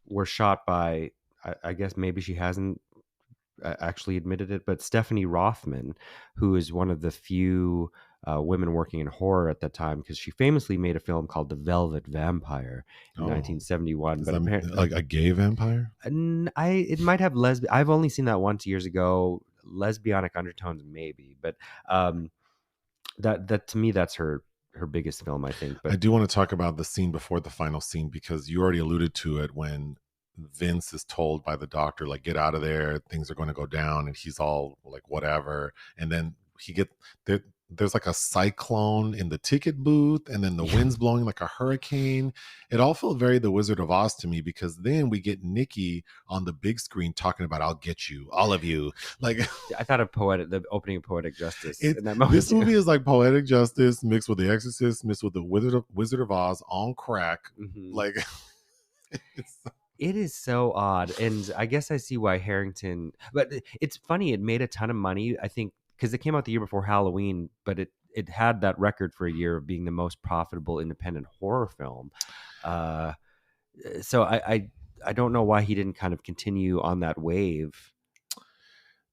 B: were shot by, I guess maybe she hasn't actually admitted it, but Stephanie Rothman, who is one of the few women working in horror at that time, because she famously made a film called The Velvet Vampire in 1971.
A: Is
B: But
A: that
B: apparently,
A: like a gay vampire?
B: it might have I've only seen that once years ago. Lesbianic undertones, maybe, but that to me, that's her biggest film, I think. But
A: I do want to talk about the scene before the final scene, because you already alluded to it when Vince is told by the doctor, like, get out of there, things are going to go down, and he's all like, whatever. And then there's like a cyclone in the ticket booth, and then the wind's blowing like a hurricane. It all felt very The Wizard of Oz to me, because then we get Nikki on the big screen talking about, I'll get you, all of you. Like,
B: I thought of the opening of Poetic Justice in that moment.
A: This movie is like Poetic Justice mixed with The Exorcist, mixed with the Wizard of Oz on crack.
B: Mm-hmm.
A: Like,
B: it is so odd. And I guess I see why Harrington, but it's funny, it made a ton of money, I think, because it came out the year before Halloween, but it had that record for a year of being the most profitable independent horror film. So I don't know why he didn't kind of continue on that wave.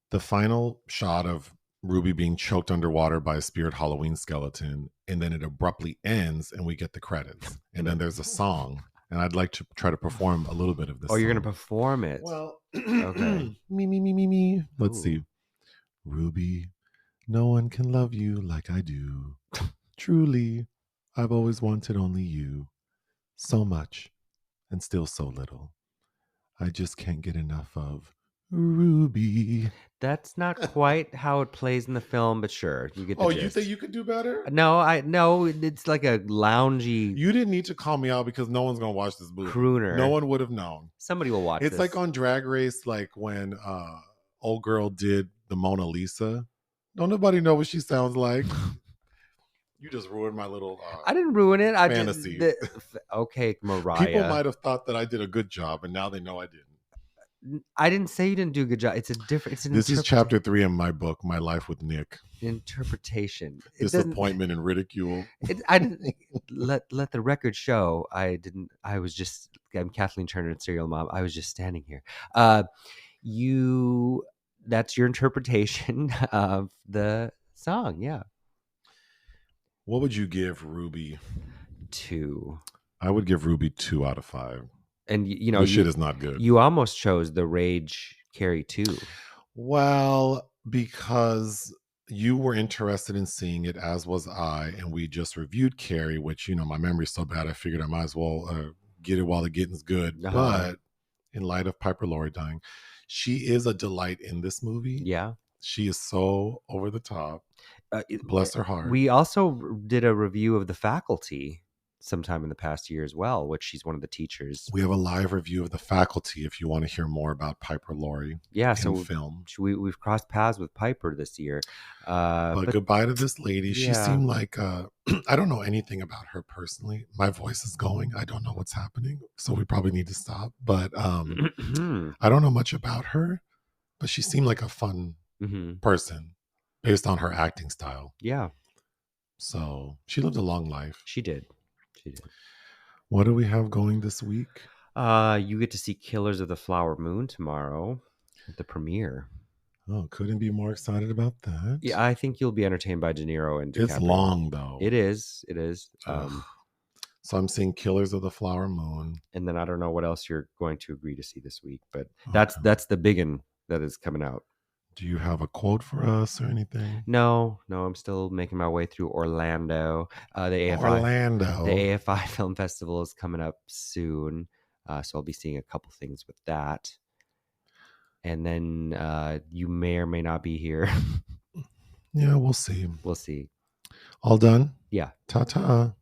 A: The final shot of Ruby being choked underwater by a spirit Halloween skeleton, and then it abruptly ends and we get the credits. And then there's a song. And I'd like to try to perform a little bit of this.
B: Oh, you're going to perform it?
A: Well,
B: okay.
A: Me. Let's
B: Ooh.
A: see. Ruby, no one can love you like I do. Truly, I've always wanted only you. So much, and still so little. I just can't get enough of Ruby.
B: That's not quite how it plays in the film, but sure, you get the gist.
A: You think you could do better?
B: No, it's like a loungy.
A: You didn't need to call me out, because no one's gonna watch this movie.
B: Crooner.
A: No one would have known.
B: Somebody will watch
A: It's
B: this.
A: like on Drag Race, like when old girl did the Mona Lisa. Don't nobody know what she sounds like. You just ruined my little
B: I didn't ruin it.
A: fantasy.
B: Okay, Mariah.
A: People might have thought that I did a good job, and now they know I didn't.
B: I didn't say you didn't do a good job. It's a different.
A: This is chapter 3 in my book, My Life with Nick.
B: Interpretation.
A: Disappointment and ridicule.
B: I didn't let the record show. I didn't. I'm Kathleen Turner, Serial Mom. I was just standing here. That's your interpretation of the song. Yeah.
A: What would you give Ruby?
B: 2.
A: I would give Ruby 2 out of 5.
B: And
A: this shit is not good.
B: You almost chose The Rage Carrie 2.
A: Well, because you were interested in seeing it, as was I, and we just reviewed Carrie, which, my memory's so bad, I figured I might as well get it while the getting's good.
B: Uh-huh.
A: But in light of Piper Laurie dying, she is a delight in this movie.
B: Yeah.
A: She is so over the top. Bless her heart.
B: We also did a review of The Faculty sometime in the past year as well, which she's one of the teachers.
A: We have a live review of The Faculty if you want to hear more about Piper Laurie.
B: Yeah,
A: so film.
B: We've crossed paths with Piper this year.
A: But goodbye to this lady. Yeah. She seemed like I don't know anything about her personally. My voice is going. I don't know what's happening, so we probably need to stop. But I don't know much about her, but she seemed like a fun person based on her acting style.
B: Yeah.
A: So she lived a long life.
B: She did.
A: What do we have going this week?
B: You get to see Killers of the Flower Moon tomorrow at the premiere.
A: Oh, couldn't be more excited about that.
B: Yeah, I think you'll be entertained by De Niro and DiCaprio.
A: It's long though.
B: It is.
A: So I'm seeing Killers of the Flower Moon.
B: And then I don't know what else you're going to agree to see this week, but that's the big one that is coming out.
A: Do you have a quote for us or anything?
B: No, I'm still making my way through Orlando. The AFI Film Festival is coming up soon, so I'll be seeing a couple things with that. And then you may or may not be here.
A: Yeah, we'll see.
B: We'll see.
A: All done?
B: Yeah.
A: Ta-ta.